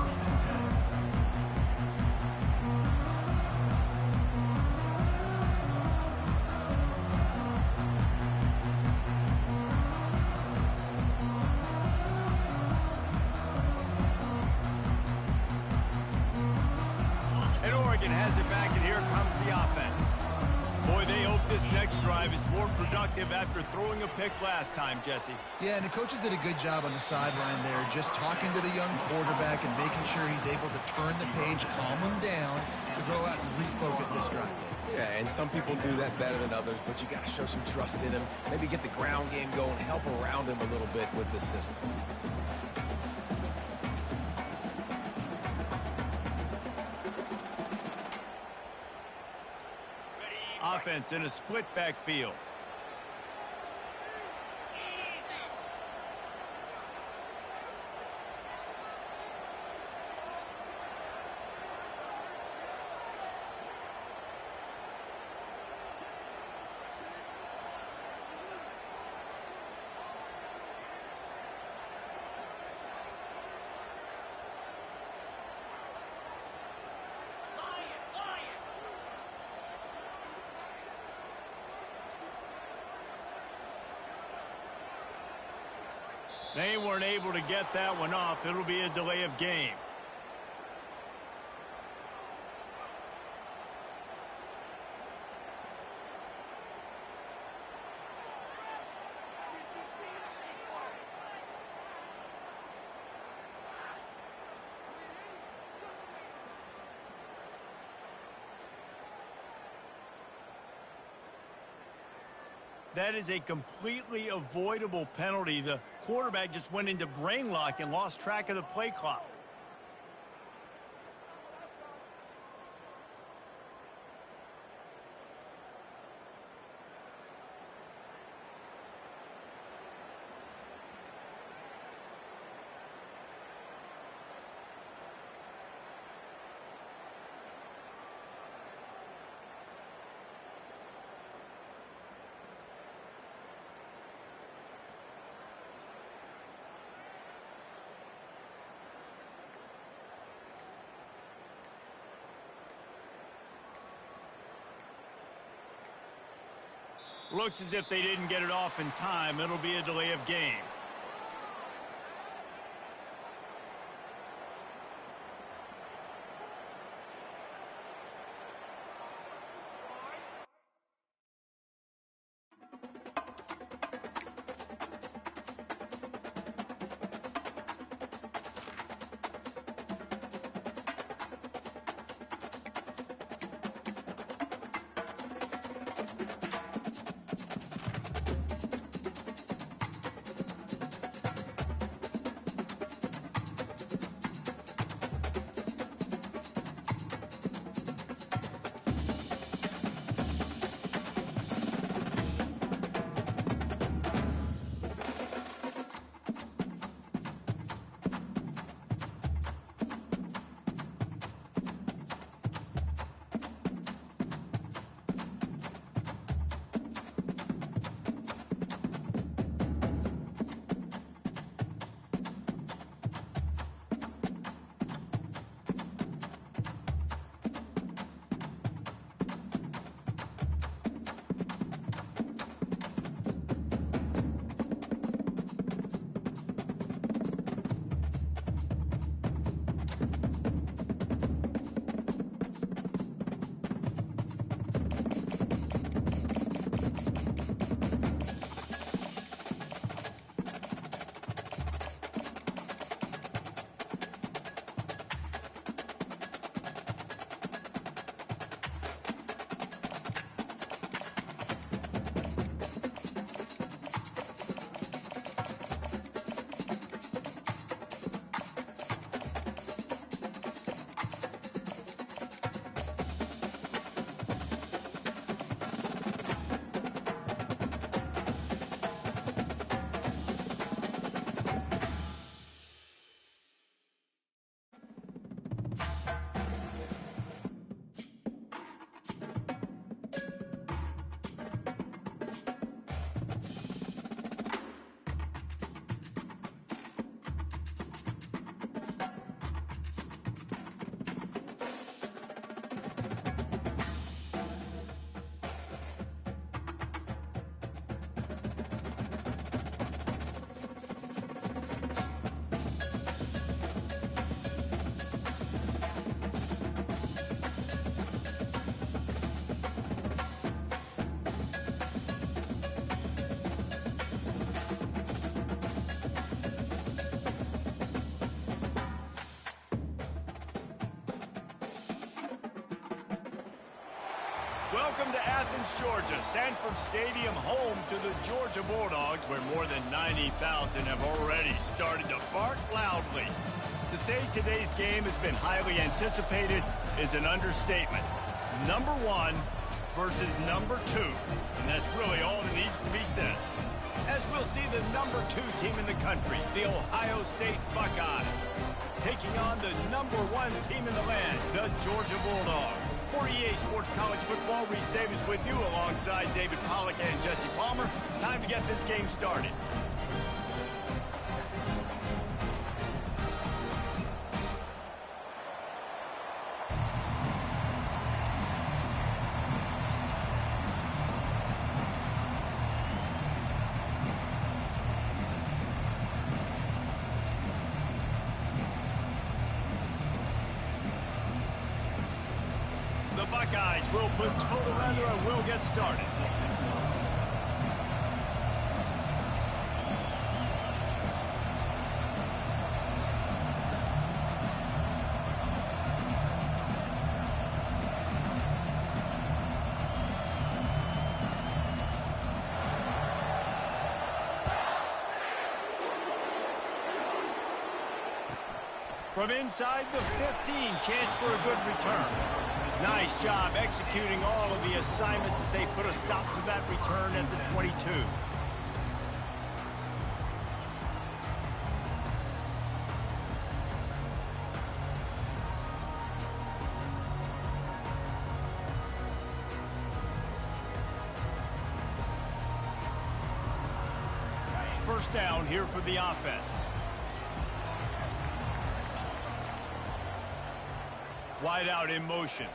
S1: And Oregon has it back, and here comes the offense. Boy, they hope this next drive is more productive after throwing a pick last time, Jesse.
S2: Yeah, and the coaches did a good job on the sideline there, just talking to the young quarterback and making sure he's able to turn the page, calm him down, to go out and refocus this drive.
S3: Yeah, and some people do that better than others, but you got to show some trust in him. Maybe get the ground game going, help around him a little bit with the system.
S1: Offense in a split backfield. They weren't able to get that one off. It'll be a delay of game. That is a completely avoidable penalty. The quarterback just went into brain lock and lost track of the play clock. Looks as if they didn't get it off in time. It'll be a delay of game. Welcome to Athens, Georgia, Sanford Stadium, home to the Georgia Bulldogs, where more than 90,000 have already started to bark loudly. To say today's game has been highly anticipated is an understatement. Number 1 versus number 2, and that's really all that needs to be said. As we'll see the number 2 team in the country, the Ohio State Buckeyes, taking on the number 1 team in the land, the Georgia Bulldogs. For EA Sports College Football, Reese Davis with you alongside David Pollack and Jesse Palmer. Time to get this game started. The Buckeyes will put total leather and will get started. From inside the 15, chance for a good return. Nice job executing all of the assignments as they put a stop to that return at the 22. First down here for the offense. Wide out in motion.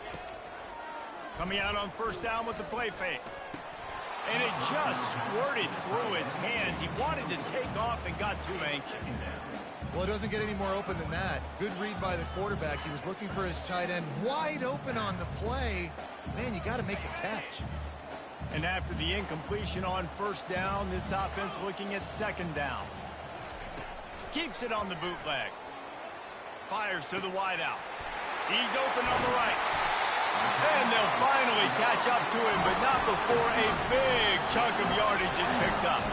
S1: Coming out on first down with the play fake. And it just squirted through his hands. He wanted to take off and got too anxious.
S2: Well, it doesn't get any more open than that. Good read by the quarterback. He was looking for his tight end wide open on the play. Man, you got to make the catch.
S1: And after the incompletion on first down, this offense looking at second down. Keeps it on the bootleg. Fires to the wide out. He's open on the right. And they'll finally catch up to him, but not before a big chunk of yardage is picked up.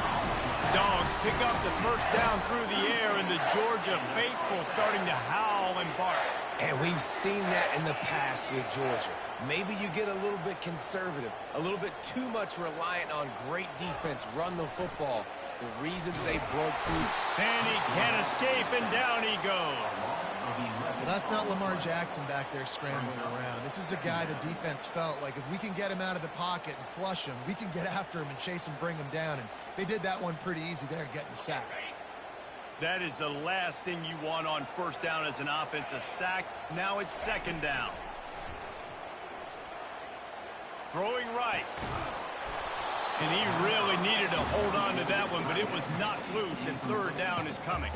S1: Dogs pick up the first down through the air, and the Georgia faithful starting to howl and bark.
S3: And we've seen that in the past with Georgia. Maybe you get a little bit conservative, a little bit too much reliant on great defense, run the football. The reason they broke through.
S1: And he can't escape, and down he goes.
S2: Well, that's not Lamar Jackson back there scrambling around. This is a guy the defense felt like if we can get him out of the pocket and flush him, we can get after him and chase him, bring him down. And they did that one pretty easy there, getting the sack.
S1: That is the last thing you want on first down as an offensive sack. Now it's second down. Throwing right. And he really needed to hold on to that one, but it was not loose, and third down is coming.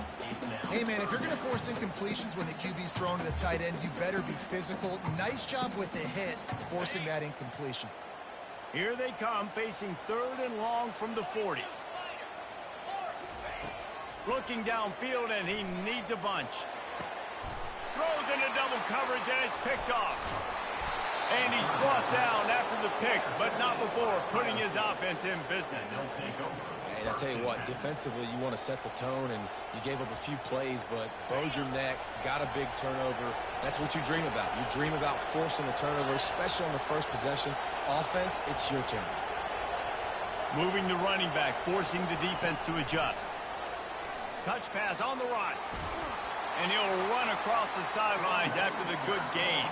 S2: Hey, man, if you're going to force incompletions when the QB's thrown to the tight end, you better be physical. Nice job with the hit, forcing that incompletion.
S1: Here they come, facing third and long from the 40. Looking downfield, and he needs a bunch. Throws into double coverage, and it's picked off. And he's brought down after the pick, but not before putting his offense in business.
S3: And I tell you what, defensively, you want to set the tone, and you gave up a few plays, but bowed your neck, got a big turnover. That's what you dream about. You dream about forcing the turnover, especially on the first possession. Offense, it's your turn.
S1: Moving the running back, forcing the defense to adjust. Touch pass on the run. And he'll run across the sidelines after the good gain.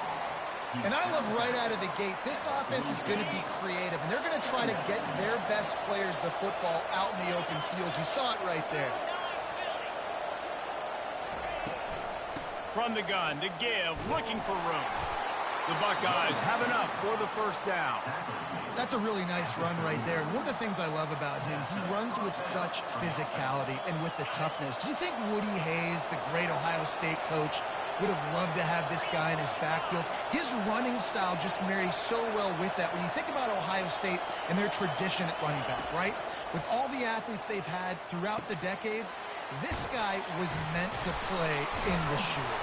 S2: And I love right out of the gate, this offense is going to be creative, and they're going to try to get their best players the football out in the open field. You saw it right there.
S1: From the gun to give, looking for room. The Buckeyes have enough for the first down.
S2: That's a really nice run right there. And one of the things I love about him, he runs with such physicality and with the toughness. Do you think Woody Hayes, the great Ohio State coach, would have loved to have this guy in his backfield? His running style just marries so well with that. When you think about Ohio State and their tradition at running back, right? With all the athletes they've had throughout the decades, this guy was meant to play in the shoe.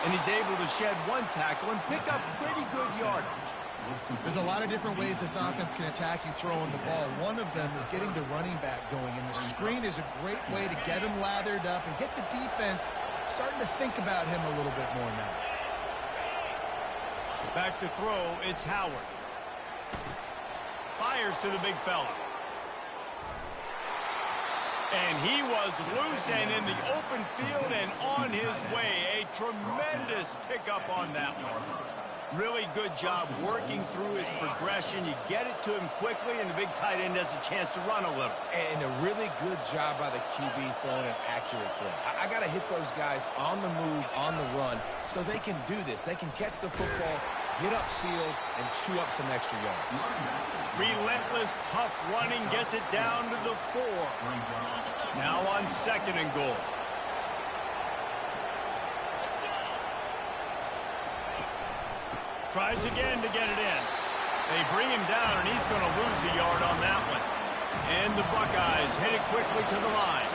S1: And he's able to shed one tackle and pick up pretty good yardage.
S2: There's a lot of different ways this offense can attack you throwing the ball. One of them is getting the running back going, and the screen is a great way to get him lathered up and get the defense starting to think about him a little bit more now.
S1: Back to throw, it's Howard. Fires to the big fella. And he was loose and in the open field and on his way. A tremendous pickup on that one. Really good job working through his progression. You get it to him quickly, and the big tight end has a chance to run a little.
S3: And a really good job by the QB throwing an accurate throw. I got to hit those guys on the move, on the run, so they can do this. They can catch the football, get upfield, and chew up some extra yards.
S1: Relentless, tough running gets it down to the 4. Now on 2nd and goal. Tries again to get it in. They bring him down, and he's going to lose a yard on that one. And the Buckeyes hit it quickly to the line.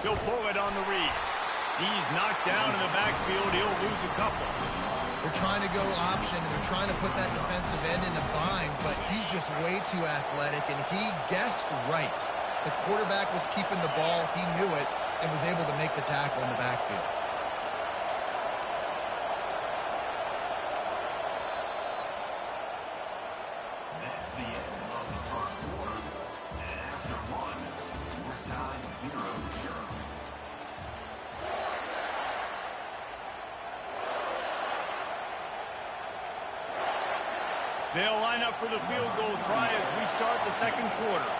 S1: He'll pull it on the read. He's knocked down in the backfield. He'll lose a couple.
S2: They're trying to go option, and they're trying to put that defensive end in a bind, but he's just way too athletic, and he guessed right. The quarterback was keeping the ball. He knew it and was able to make the tackle in the backfield.
S4: That's the end of the first quarter. And after one, we're tied 0-0.
S1: They'll line up for the field goal try as we start the 2nd quarter.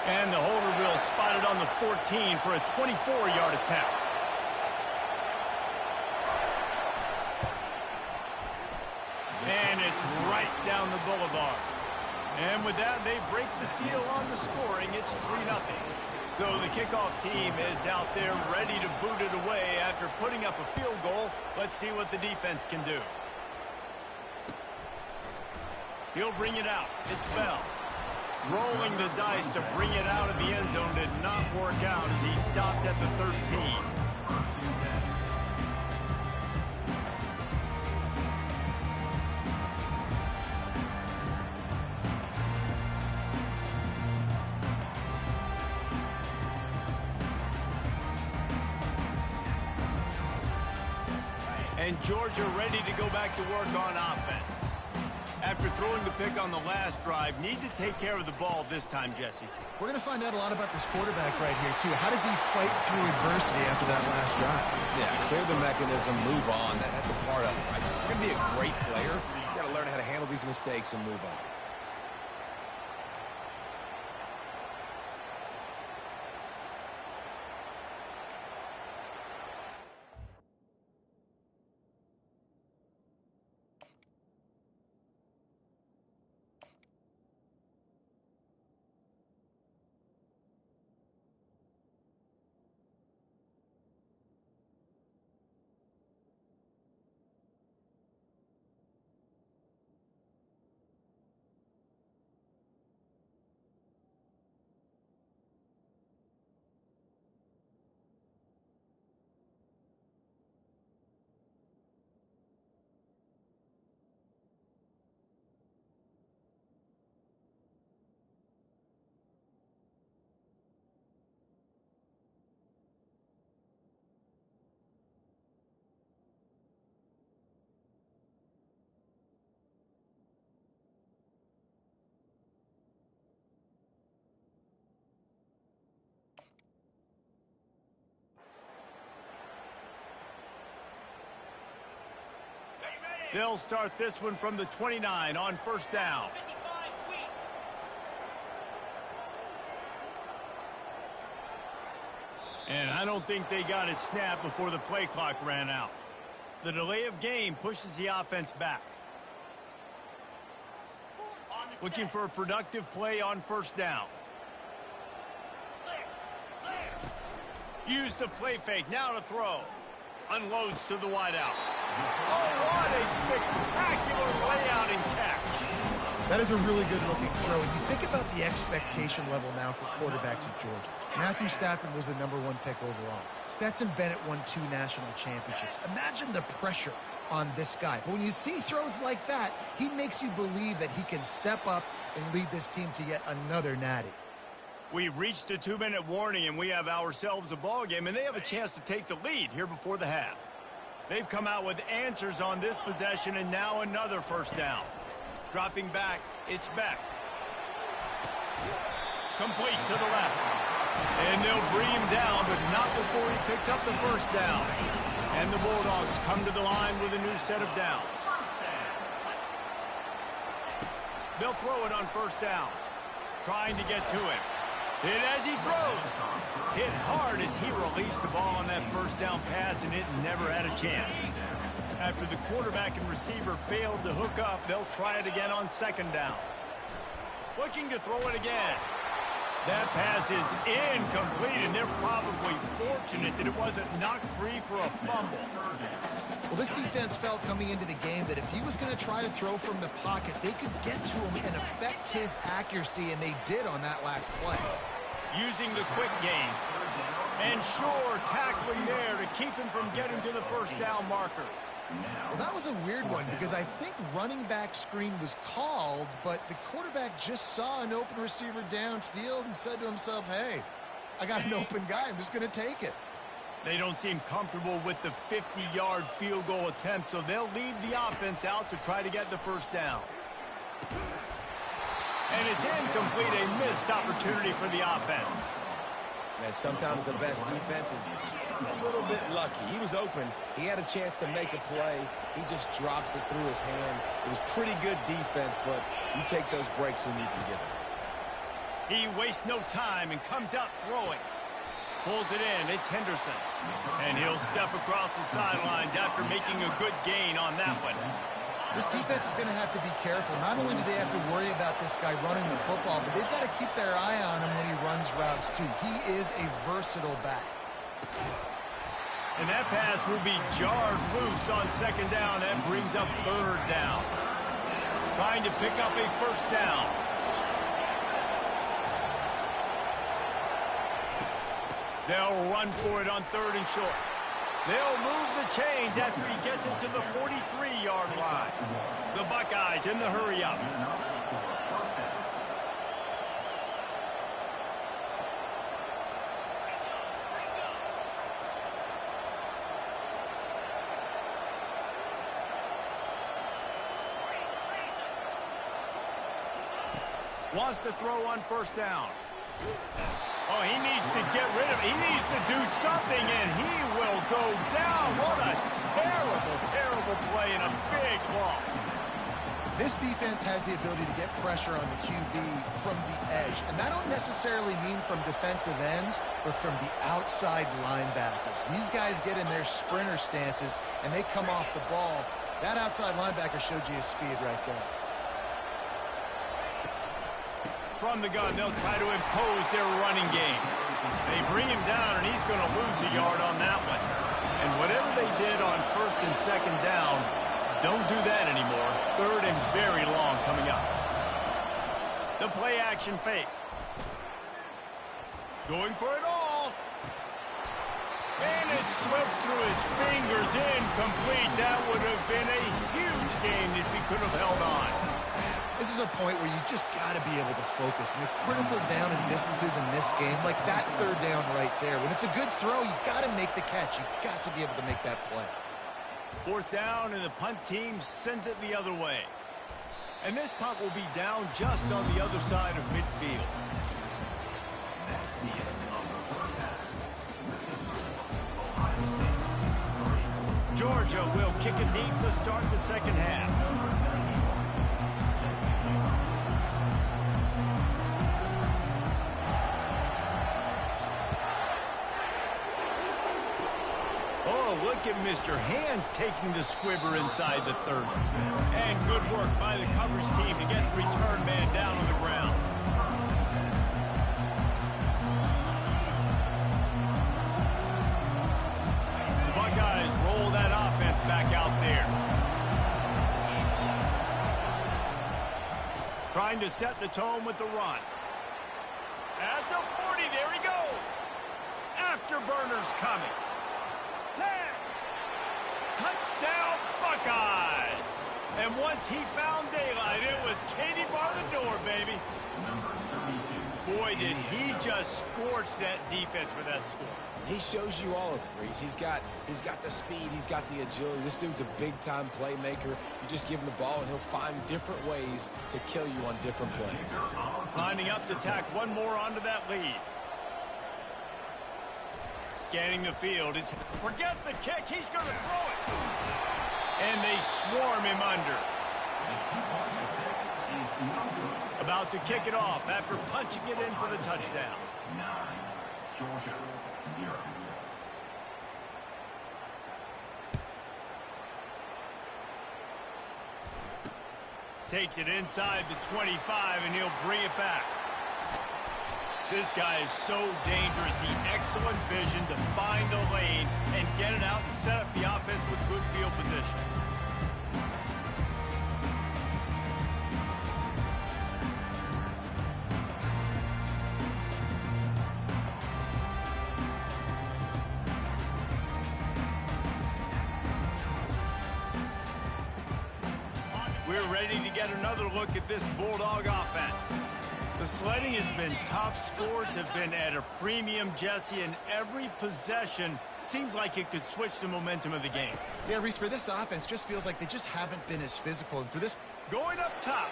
S1: And the holder reel spotted on the 14 for a 24-yard attempt. And it's right down the boulevard. And with that, they break the seal on the scoring. It's 3-0. So the kickoff team is out there ready to boot it away after putting up a field goal. Let's see what the defense can do. He'll bring it out. It's Bell. Rolling the dice to bring it out of the end zone did not work out as he stopped at the 13. And Georgia ready to go back to work on offense. After throwing the pick on the last drive, need to take care of the ball this time, Jesse.
S2: We're going to find out a lot about this quarterback right here, too. How does he fight through adversity after that last drive?
S3: Yeah, clear the mechanism, move on. That's a part of it, right? If you're going to be a great player, you got to learn how to handle these mistakes and move on.
S1: They'll start this one from the 29 on 1st down. And I don't think they got it snapped before the play clock ran out. The delay of game pushes the offense back. Looking for a productive play on 1st down. Use the play fake, now to throw. Unloads to the wideout. Oh, what a spectacular layout and catch.
S2: That is a really good-looking throw. And you think about the expectation level now for quarterbacks at Georgia. Matthew Stafford was the #1 pick overall. Stetson Bennett won 2 national championships. Imagine the pressure on this guy. But when you see throws like that, he makes you believe that he can step up and lead this team to yet another natty.
S1: We've reached the 2-minute warning, and we have ourselves a ball game, and they have a chance to take the lead here before the half. They've come out with answers on this possession, and now another first down. Dropping back, it's Beck. Complete to the left. And they'll bring him down, but not before he picks up the first down. And the Bulldogs come to the line with a new set of downs. They'll throw it on first down. Trying to get to him. Hit as he throws. Hit hard as he released the ball on that first down pass, and it never had a chance. After the quarterback and receiver failed to hook up, they'll try it again on second down. Looking to throw it again. That pass is incomplete, and they're probably fortunate that it wasn't knocked free for a fumble.
S2: Well, this defense felt coming into the game that if he was going to try to throw from the pocket, they could get to him and affect his accuracy, and they did on that last play.
S1: Using the quick game. And sure, tackling there to keep him from getting to the first down marker.
S2: Well, that was a weird one because I think running back screen was called, but the quarterback just saw an open receiver downfield and said to himself, hey, I got an open guy. I'm just going to take it.
S1: They don't seem comfortable with the 50-yard field goal attempt, so they'll lead the offense out to try to get the first down. And it's incomplete, a missed opportunity for the offense.
S3: And sometimes the best defense is getting a little bit lucky. He was open. He had a chance to make a play. He just drops it through his hand. It was pretty good defense, but you take those breaks when you can get them.
S1: He wastes no time and comes out throwing. Pulls it in. It's Henderson. And he'll step across the sidelines after making a good gain on that one.
S2: This defense is going to have to be careful. Not only do they have to worry about this guy running the football, but they've got to keep their eye on him when he runs routes, too. He is a versatile back.
S1: And that pass will be jarred loose on second down. That brings up third down. Trying to pick up a first down. They'll run for it on third and short. They'll move the chains after he gets it to the 43-yard line. The Buckeyes in the hurry-up. Wants to throw on first down. Oh, he needs to get rid of it. He needs to do something, and he will go down. What a terrible, terrible play and a big loss.
S2: This defense has the ability to get pressure on the QB from the edge. And that don't necessarily mean from defensive ends, but from the outside linebackers. These guys get in their sprinter stances, and they come off the ball. That outside linebacker showed you his speed right there.
S1: From the gun, they'll try to impose their running game. They bring him down, and he's going to lose a yard on that one. And whatever they did on first and second down, don't do that anymore. Third and very long coming up. The play-action fake. Going for it all. And it slips through his fingers, incomplete. That would have been a huge gain if he could have held on.
S2: This is a point where you just got to be able to focus. And the critical down and distances in this game, like that third down right there. When it's a good throw, you got to make the catch. You got to be able to make that play.
S1: Fourth down, and the punt team sends it the other way. And this punt will be down just on the other side of midfield. Georgia will kick it deep to start the second half. Oh, look at Mr. Hands taking the squibber inside the 30. And good work by the coverage team to get the return man down on the ground. The Buckeyes roll that offense back out there. Trying to set the tone with the run. At the 40, there he goes. Afterburners coming. 10. Touchdown, Buckeyes. And once he found daylight, it was Katie bar the door, baby. Boy, did he just scorch that defense for that score.
S3: He shows you all of it, Reese. He's got the speed. He's got the agility. This dude's a big-time playmaker. You just give him the ball, and he'll find different ways to kill you on different plays.
S1: Lining up to tack one more onto that lead. Scanning the field. Forget the kick. He's going to throw it. And they swarm him under. About to kick it off after punching it in for the touchdown.
S4: 9, Georgia, 0.
S1: Takes it inside the 25, and he'll bring it back. This guy is so dangerous. The excellent vision to find a lane and get it out and set up the offense with good field position. We're ready to get another look at this Bulldog offense. The sledding has been tough. Scores have been at a premium, Jesse, and every possession seems like it could switch the momentum of the game.
S2: Yeah, Reese, for this offense, just feels like they just haven't been as physical. And for this...
S1: Going up top.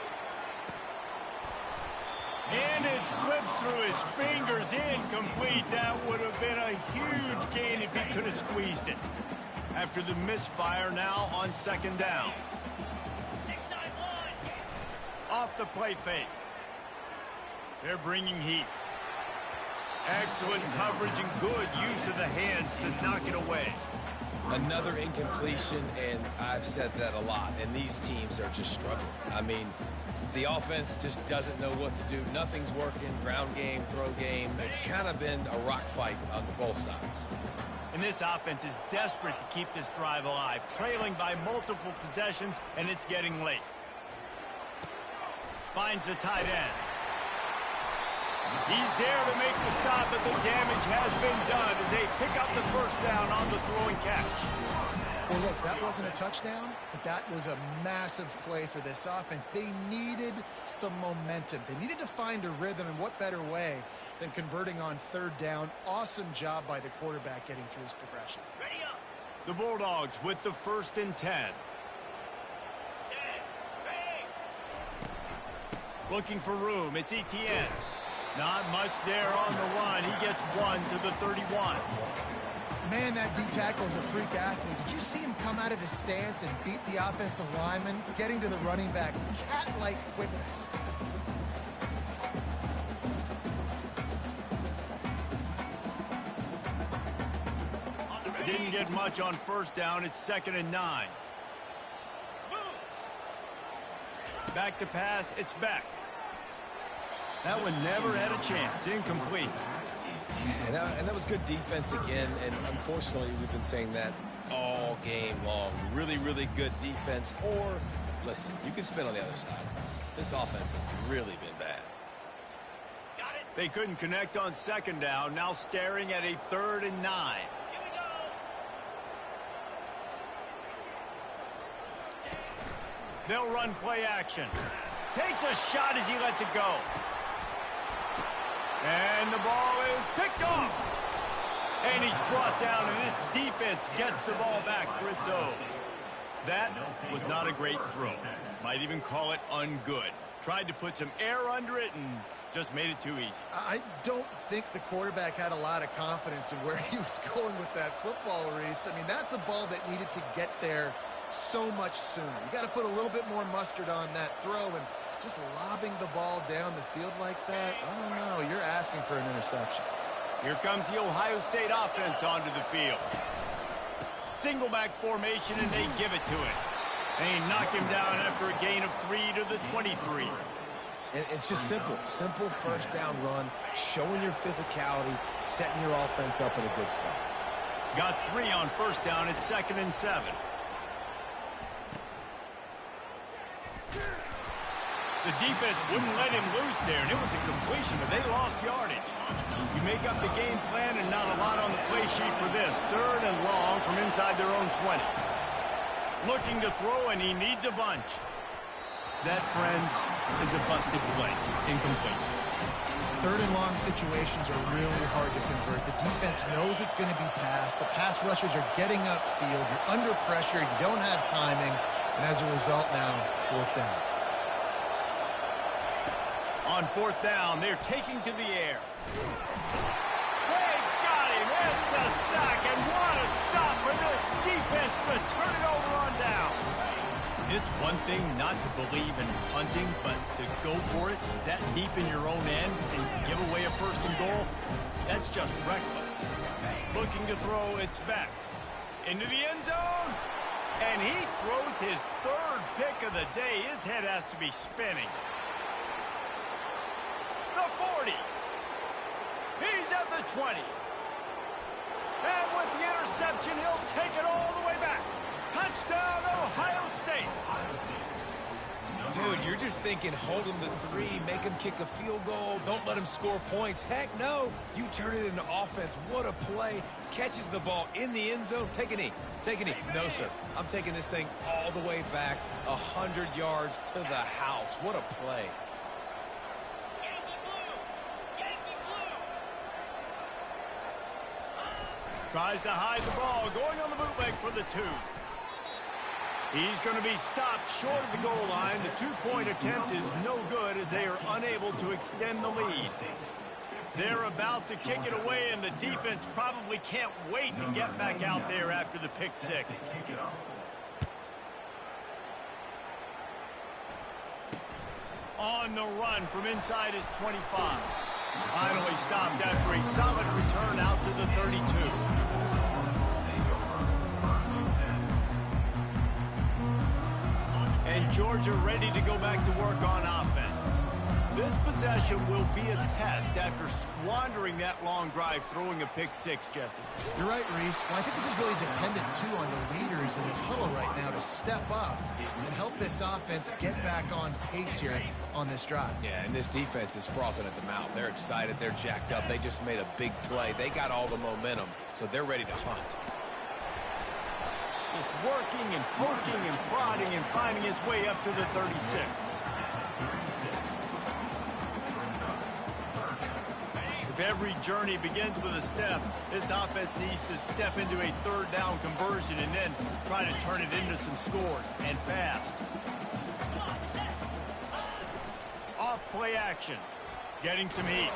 S1: And it slips through his fingers, incomplete. That would have been a huge gain if he could have squeezed it. After the misfire, now on second down. Off the play fake. They're bringing heat. Excellent coverage and good use of the hands to knock it away.
S3: Another incompletion, and I've said that a lot, and these teams are just struggling. I mean, the offense just doesn't know what to do. Nothing's working. Ground game, throw game. It's kind of been a rock fight on both sides.
S1: And this offense is desperate to keep this drive alive, trailing by multiple possessions, and it's getting late. Finds the tight end. He's there to make the stop, but the damage has been done as they pick up the first down on the throwing catch.
S2: Well, look, that wasn't a touchdown, but that was a massive play for this offense. They needed some momentum. They needed to find a rhythm, and what better way than converting on third down. Awesome job by the quarterback getting through his progression.
S1: The Bulldogs with the 1st and 10. Looking for room. It's Etienne. Not much there on the run. He gets one to the 31.
S2: Man, that D tackle is a freak athlete. Did you see him come out of his stance and beat the offensive lineman, getting to the running back? Cat-like quickness.
S1: Didn't get much on first down. It's 2nd and 9. Back to pass. It's Beck. That one never had a chance. Incomplete.
S3: And that was good defense again, and unfortunately, we've been saying that all game long. Really, really good defense. Or, listen, you can spin on the other side. This offense has really been bad.
S1: They couldn't connect on 2nd down. Now staring at a 3rd and 9. They'll run play action. Takes a shot as he lets it go. And the ball is picked off. And he's brought down, and this defense gets the ball back for its own. That was not a great throw. Might even call it ungood. Tried to put some air under it and just made it too easy.
S2: I don't think the quarterback had a lot of confidence in where he was going with that football, Reese. I mean, that's a ball that needed to get there so much sooner. You got to put a little bit more mustard on that throw, and just lobbing the ball down the field like that, I don't know. You're asking for an interception.
S1: Here comes the Ohio State offense onto the field. Single back formation, and they give it to him. They knock him down after a gain of 3 to the 23.
S3: And it's just simple. Simple first down run, showing your physicality, setting your offense up in a good spot.
S1: Got 3 on first down. It's 2nd and 7. The defense wouldn't let him loose there, and it was a completion, but they lost yardage. You make up the game plan and not a lot on the play sheet for this. 3rd and long from inside their own 20. Looking to throw, and he needs a bunch. That, friends, is a busted play. Incomplete.
S2: 3rd and long situations are really hard to convert. The defense knows it's going to be passed. The pass rushers are getting upfield. You're under pressure. You don't have timing. And as a result now, 4th down.
S1: On 4th down, they're taking to the air. They got him. It's a sack, and what a stop for this defense to turn it over on down. It's one thing not to believe in punting, but to go for it that deep in your own end and give away a 1st and goal, that's just reckless. Looking to throw, it's back. Into the end zone, and he throws his 3rd pick of the day. His head has to be spinning. The 40. He's at the 20. And with the interception, he'll take it all the way back. Touchdown, Ohio State.
S3: Dude, you're just thinking hold him to 3, make him kick a field goal, don't let him score points. Heck no, you turn it into offense. What a play. Catches the ball in the end zone. Take a knee. Take a knee. No, sir. I'm taking this thing all the way back 100 yards to the house. What a play.
S1: Tries to hide the ball, going on the bootleg for the 2. He's going to be stopped short of the goal line. The 2-point attempt is no good as they are unable to extend the lead. They're about to kick it away, and the defense probably can't wait to get back out there after the pick 6. On the run from inside his 25. Finally stopped after a solid return out to the 32. And Georgia ready to go back to work on offense. This possession will be a test after squandering that long drive throwing a pick 6, Jesse.
S2: You're right, Reese. Well, I think this is really dependent, too, on the leaders in this huddle right now to step up and help this offense get back on pace here on this drive.
S3: Yeah, and this defense is frothing at the mouth. They're excited. They're jacked up. They just made a big play. They got all the momentum, so they're ready to hunt.
S1: Just working and poking and prodding and finding his way up to the 36. If every journey begins with a step, this offense needs to step into a 3rd down conversion and then try to turn it into some scores, and fast. Off play action, getting some heat.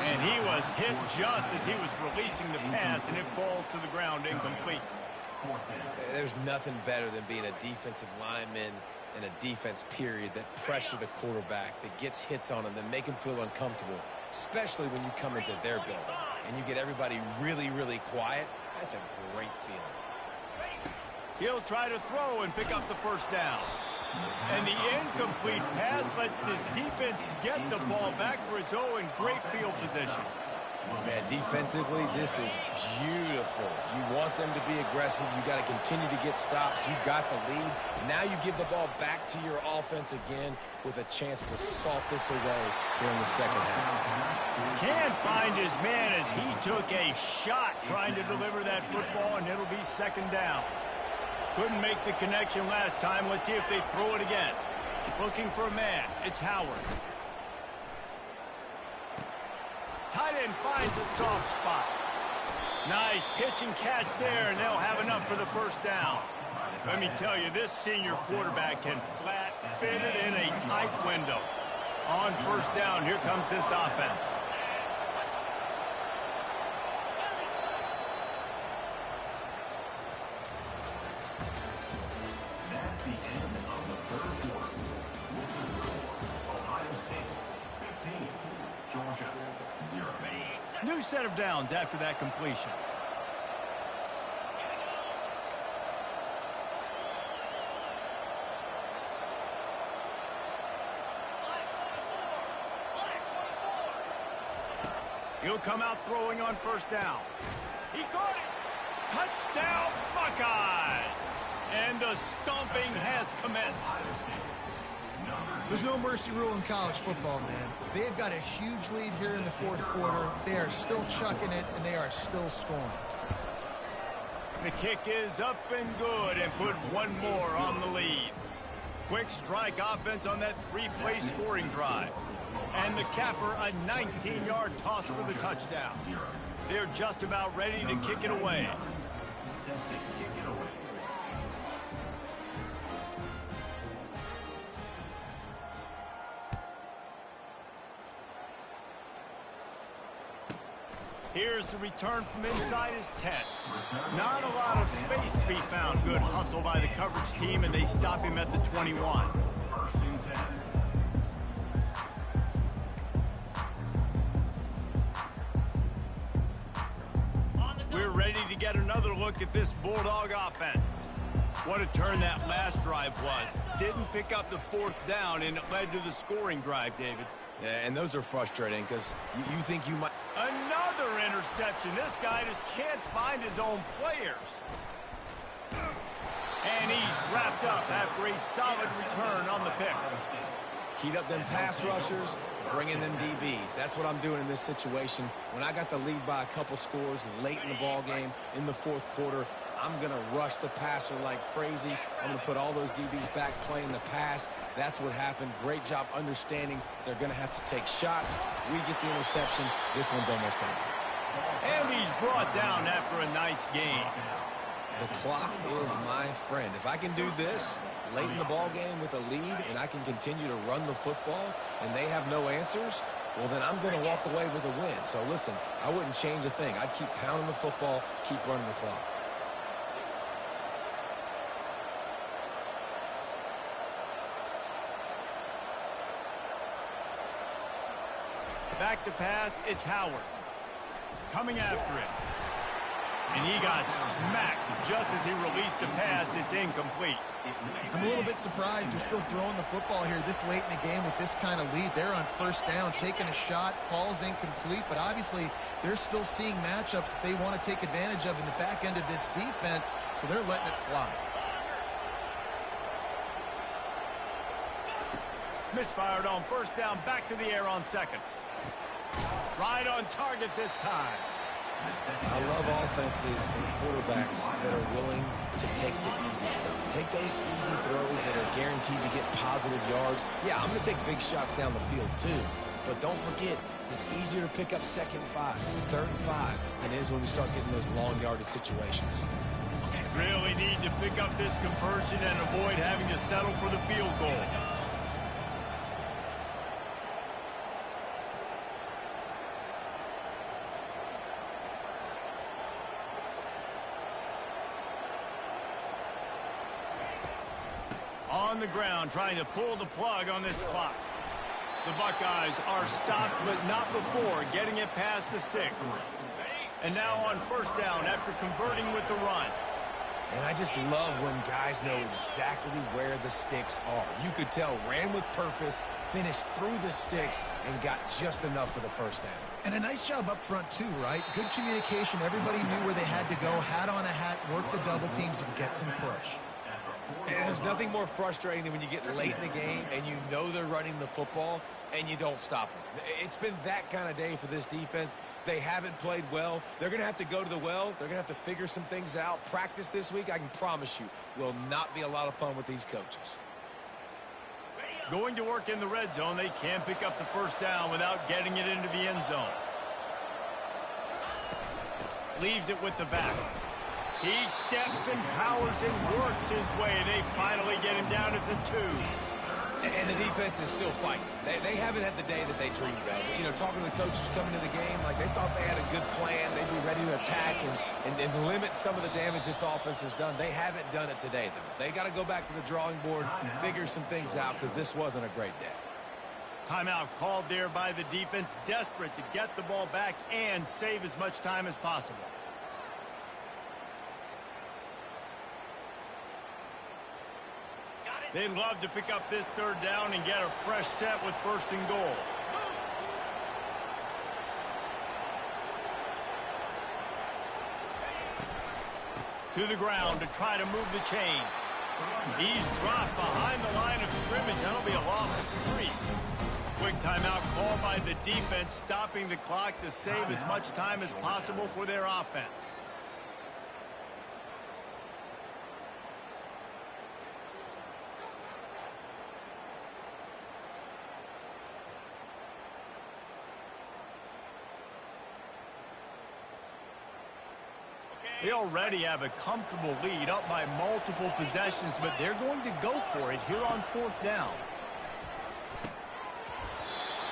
S1: And he was hit just as he was releasing the pass, and it falls to the ground incomplete.
S3: There's nothing better than being a defensive lineman in a defense period that pressure the quarterback, that gets hits on him, that make him feel uncomfortable, especially when you come into their building and you get everybody really, really quiet. That's a great feeling.
S1: He'll try to throw and pick up the 1st down. And the incomplete pass lets this defense get the ball back for its own great field position.
S3: Man, defensively, this is beautiful. You want them to be aggressive. You got to continue to get stops. You got the lead. Now you give the ball back to your offense again with a chance to salt this away during the 2nd half.
S1: Can't find his man as he took a shot trying to deliver that football, and it'll be 2nd down. Couldn't make the connection last time. Let's see if they throw it again. Looking for a man. It's Howard. Tight end finds a soft spot. Nice pitch and catch there, and they'll have enough for the 1st down. Let me tell you, this senior quarterback can flat fit it in a tight window. On 1st down, here comes this offense.
S4: That's the end of the 3rd quarter. With the score, Ohio State 15, Georgia 0.
S1: New set of downs after that completion. He'll come out throwing on 1st down. He caught it. Touchdown, Buckeyes. And the stomping has commenced.
S4: Number
S2: There's no mercy rule in college football, man. They've got a huge lead here in the fourth quarter. They are still chucking it, and they are still scoring.
S1: The kick is up and good and put one more on the lead. Quick strike offense on that three-play scoring drive. And the capper, a 19-yard toss for the touchdown. They're just about ready to kick it away. Here's the return from inside his 10. Not a lot of space to be found. Good hustle by the coverage team, and they stop him at the 21. We're ready to get another look at this Bulldog offense. What a turn that last drive was. Didn't pick up the fourth down, and it led to the scoring drive, David.
S3: Yeah, and those are frustrating because you think you might...
S1: Another interception. This guy just can't find his own players. And he's wrapped up after a solid return on the pick.
S3: Heat up them pass rushers, bring in them DBs. That's what I'm doing in this situation. When I got the lead by a couple scores late in the ball game in the fourth quarter, I'm going to rush the passer like crazy. I'm going to put all those DBs back playing the pass. That's what happened. Great job understanding they're going to have to take shots. We get the interception. This one's almost over.
S1: And he's brought down after a nice game.
S3: The clock is my friend. If I can do this late in the ball game with a lead and I can continue to run the football and they have no answers, well, then I'm going to walk away with a win. So listen, I wouldn't change a thing. I'd keep pounding the football, keep running the clock.
S1: Back to pass, it's Howard. Coming after it. And he got smacked just as he released the pass. It's incomplete.
S2: I'm a little bit surprised they're still throwing the football here this late in the game with this kind of lead. They're on first down, taking a shot, falls incomplete, but obviously they're still seeing matchups that they want to take advantage of in the back end of this defense, so they're letting it fly.
S1: Misfired on first down, back to the air on second. Right on target this time.
S3: I love offenses and quarterbacks that are willing to take the easy stuff. Take those easy throws that are guaranteed to get positive yards. Yeah, I'm going to take big shots down the field too. But don't forget, it's easier to pick up second and 5, third and 5 than it is when we start getting those long yardage situations.
S1: Really need to pick up this conversion and avoid having to settle for the field goal. On the ground, trying to pull the plug on this clock. The Buckeyes are stopped, but not before getting it past the sticks. And now on first down after converting with the run.
S3: And I just love when guys know exactly where the sticks are. You could tell ran with purpose, finished through the sticks, and got just enough for the first down.
S2: And a nice job up front too, right? Good communication. Everybody knew where they had to go, hat on a hat, work the double teams, and get some push.
S3: And there's nothing more frustrating than when you get late in the game and you know they're running the football and you don't stop them. It's been that kind of day for this defense. They haven't played well. They're going to have to go to the well. They're going to have to figure some things out. Practice this week, I can promise you, will not be a lot of fun with these coaches.
S1: Going to work in the red zone, they can pick up the first down without getting it into the end zone. Leaves it with the back. He steps and powers and works his way. They finally get him down at the 2.
S3: And the defense is still fighting. They haven't had the day that they dreamed of. You know, talking to the coaches coming to the game, like they thought they had a good plan. They'd be ready to attack and limit some of the damage this offense has done. They haven't done it today, though. They got to go back to the drawing board, figure some things out, because this wasn't a great day.
S1: Timeout called there by the defense, desperate to get the ball back and save as much time as possible. They'd love to pick up this third down and get a fresh set with first and goal. To the ground to try to move the chains. He's dropped behind the line of scrimmage. That'll be a loss of 3. Quick timeout called by the defense, stopping the clock to save as much time as possible for their offense. They already have a comfortable lead, up by multiple possessions, but they're going to go for it here on 4th down.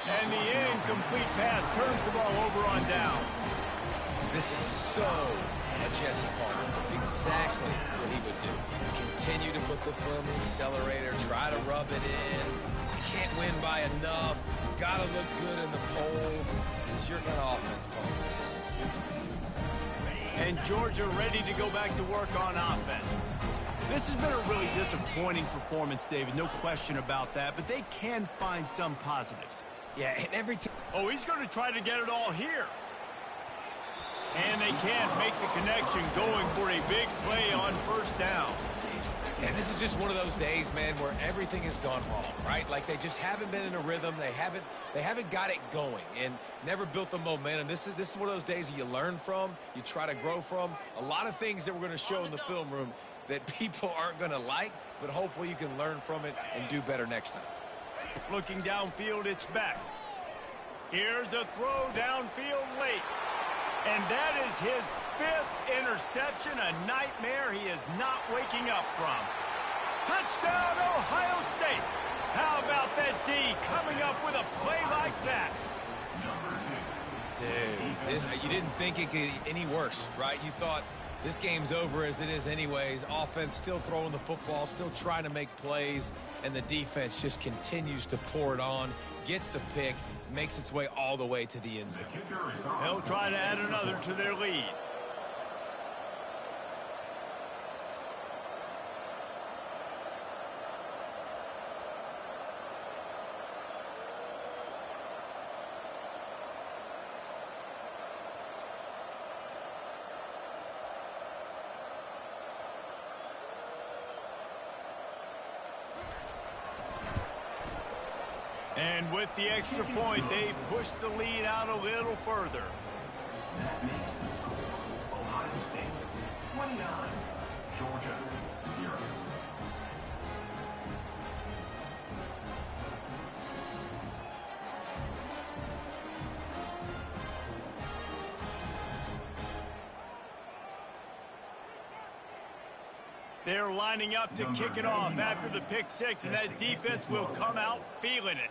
S1: And the incomplete pass turns the ball over on downs.
S3: This is so a Jesse Palmer. Exactly what he would do. Continue to put the foot on the accelerator, try to rub it in. Can't win by enough. Gotta look good in the polls. It's your kind of offense, Palmer.
S1: And Georgia ready to go back to work on offense. This has been a really disappointing performance, David. No question about that, but they can find some positives.
S3: Yeah, and every time.
S1: Oh, he's going to try to get it all here. And they can't make the connection, going for a big play on 1st down.
S3: And this is just one of those days, man, where everything has gone wrong, right? Like they just haven't been in a rhythm. They haven't got it going and never built the momentum. This is one of those days that you learn from, you try to grow from. A lot of things that we're going to show in the film room that people aren't going to like, but hopefully you can learn from it and do better next time.
S1: Looking downfield, it's back. Here's a throw downfield late. And that is his 5th interception, a nightmare he is not waking up from. Touchdown, Ohio State. How about that D coming up with a play like that?
S3: Dude, you didn't think it could get any worse, right? You thought this game's over as it is anyways. Offense still throwing the football, still trying to make plays, and the defense just continues to pour it on, gets the pick, makes its way all the way to the end zone.
S1: They'll try to add another to their lead. And with the extra point, they push the lead out a little further.
S4: That makes the score Ohio State 29, Georgia 0.
S1: They're lining up to kick it off after the pick 6, and that defense will come out feeling it.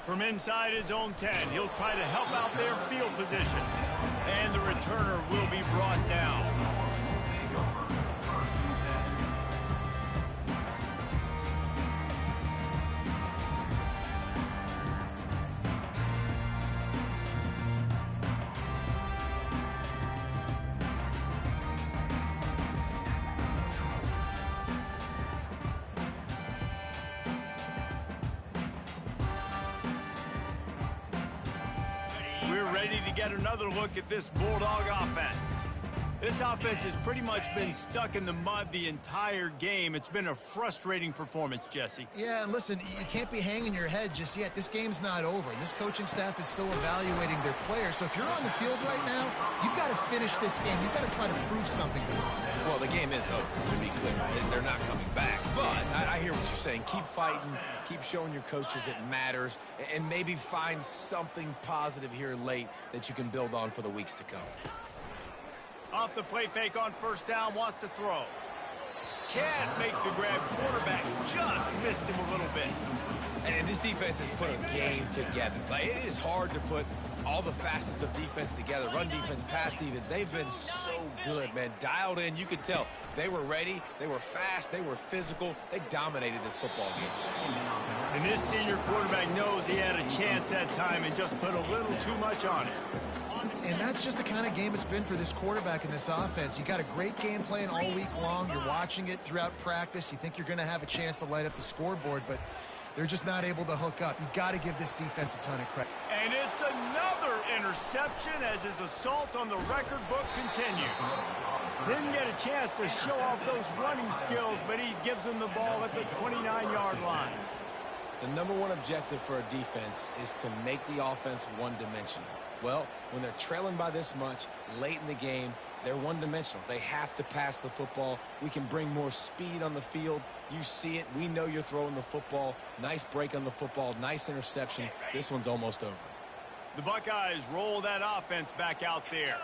S1: From inside his own 10, he'll try to help out their field position. And the returner will be brought down. We're ready to get another look at this Bulldog offense. This offense has pretty much been stuck in the mud the entire game. It's been a frustrating performance, Jesse.
S2: Yeah, and listen, you can't be hanging your head just yet. This game's not over. This coaching staff is still evaluating their players. So if you're on the field right now, you've got to finish this game. You've got to try to prove something to them.
S3: Well, the game is over, to be clear. They're not coming back. But I hear what you're saying. Keep fighting. Keep showing your coaches it matters. And maybe find something positive here late that you can build on for the weeks to come.
S1: Off the play fake on 1st down, wants to throw. Can't make the grab. Quarterback just missed him a little bit.
S3: And this defense has put a game together. Like, it is hard to put all the facets of defense together. Run defense, pass defense. They've been so good, man. Dialed in. You could tell they were ready. They were fast. They were physical. They dominated this football game.
S1: And this senior quarterback knows he had a chance that time and just put a little too much on it.
S2: And that's just the kind of game it's been for this quarterback in this offense. You got a great game plan all week long. You're watching it throughout practice. You think you're going to have a chance to light up the scoreboard, but they're just not able to hook up. You got to give this defense a ton of credit.
S1: And it's another interception as his assault on the record book continues. Didn't get a chance to show off those running skills, but he gives him the ball at the 29-yard line.
S3: The number one objective for a defense is to make the offense one-dimensional. Well, when they're trailing by this much late in the game, they're one-dimensional. They have to pass the football. We can bring more speed on the field. You see it. We know you're throwing the football. Nice break on the football. Nice interception. This one's almost over.
S1: The Buckeyes roll that offense back out there.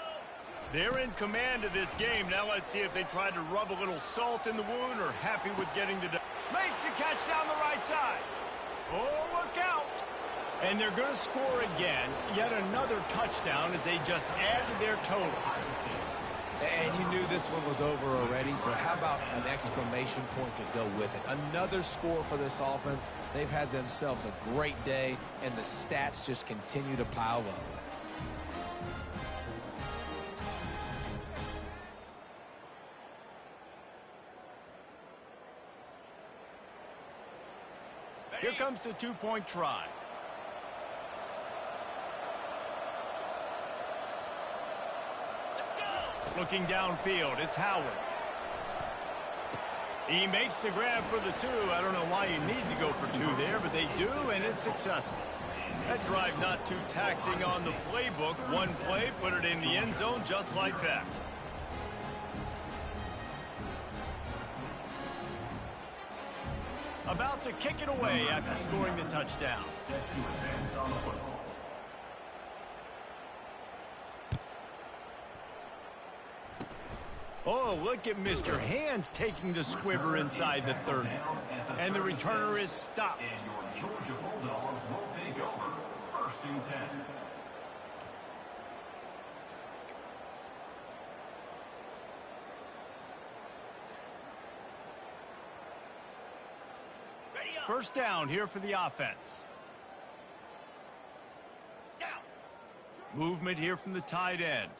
S1: They're in command of this game. Now let's see if they try to rub a little salt in the wound or happy with getting the... Makes the catch down the right side. Oh, look out. And they're going to score again. Yet another touchdown as they just add to their total.
S3: And you knew this one was over already, but how about an exclamation point to go with it? Another score for this offense. They've had themselves a great day, and the stats just continue to pile up.
S1: Here comes the two-point try. Looking downfield, it's Howard. He makes the grab for the two. I don't know why you need to go for two there, but they do, and it's successful. That drive not too taxing on the playbook. One play, put it in the end zone just like that. About to kick it away after scoring the touchdown.
S4: Set to advance on the football.
S1: Oh, look at Mr. Hands taking the squibber inside the 30. And the returner is stopped.
S4: And your Georgia Bulldogs will take over. 1st and 10.
S1: First down here for the offense. Movement here from the tight end.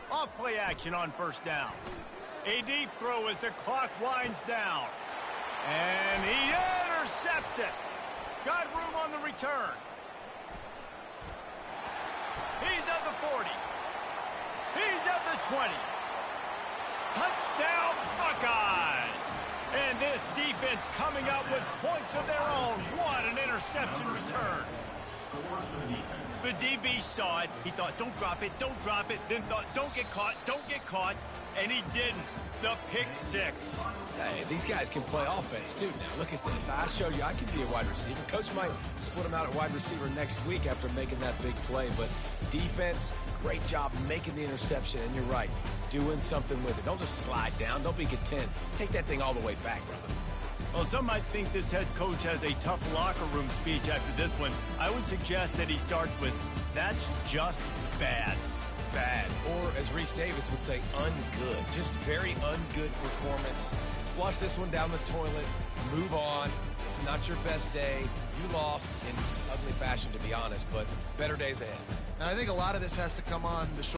S1: Off play action on first down. A deep throw as the clock winds down. And he intercepts it. Got room on the return. He's at the 40. He's at the 20. Touchdown Buckeyes. And this defense coming up with points of their own. What an interception return.
S4: Scores for the defense.
S1: The DB saw it. He thought, don't drop it, don't drop it. Then thought, don't get caught. And he didn't. The pick six.
S3: Hey, these guys can play offense, too. Now, look at this. I showed you I can be a wide receiver. Coach might split him out at wide receiver next week after making that big play. But defense, great job making the interception. And you're right, doing something with it. Don't just slide down. Don't be content. Take that thing all the way back, brother.
S1: Well, some might think this head coach has a tough locker room speech after this one. I would suggest that he starts with, that's just bad.
S3: Bad. Or, as Reese Davis would say, ungood. Just very ungood performance. Flush this one down the toilet. Move on. It's not your best day. You lost in ugly fashion, to be honest, but better days ahead.
S2: And I think a lot of this has to come on the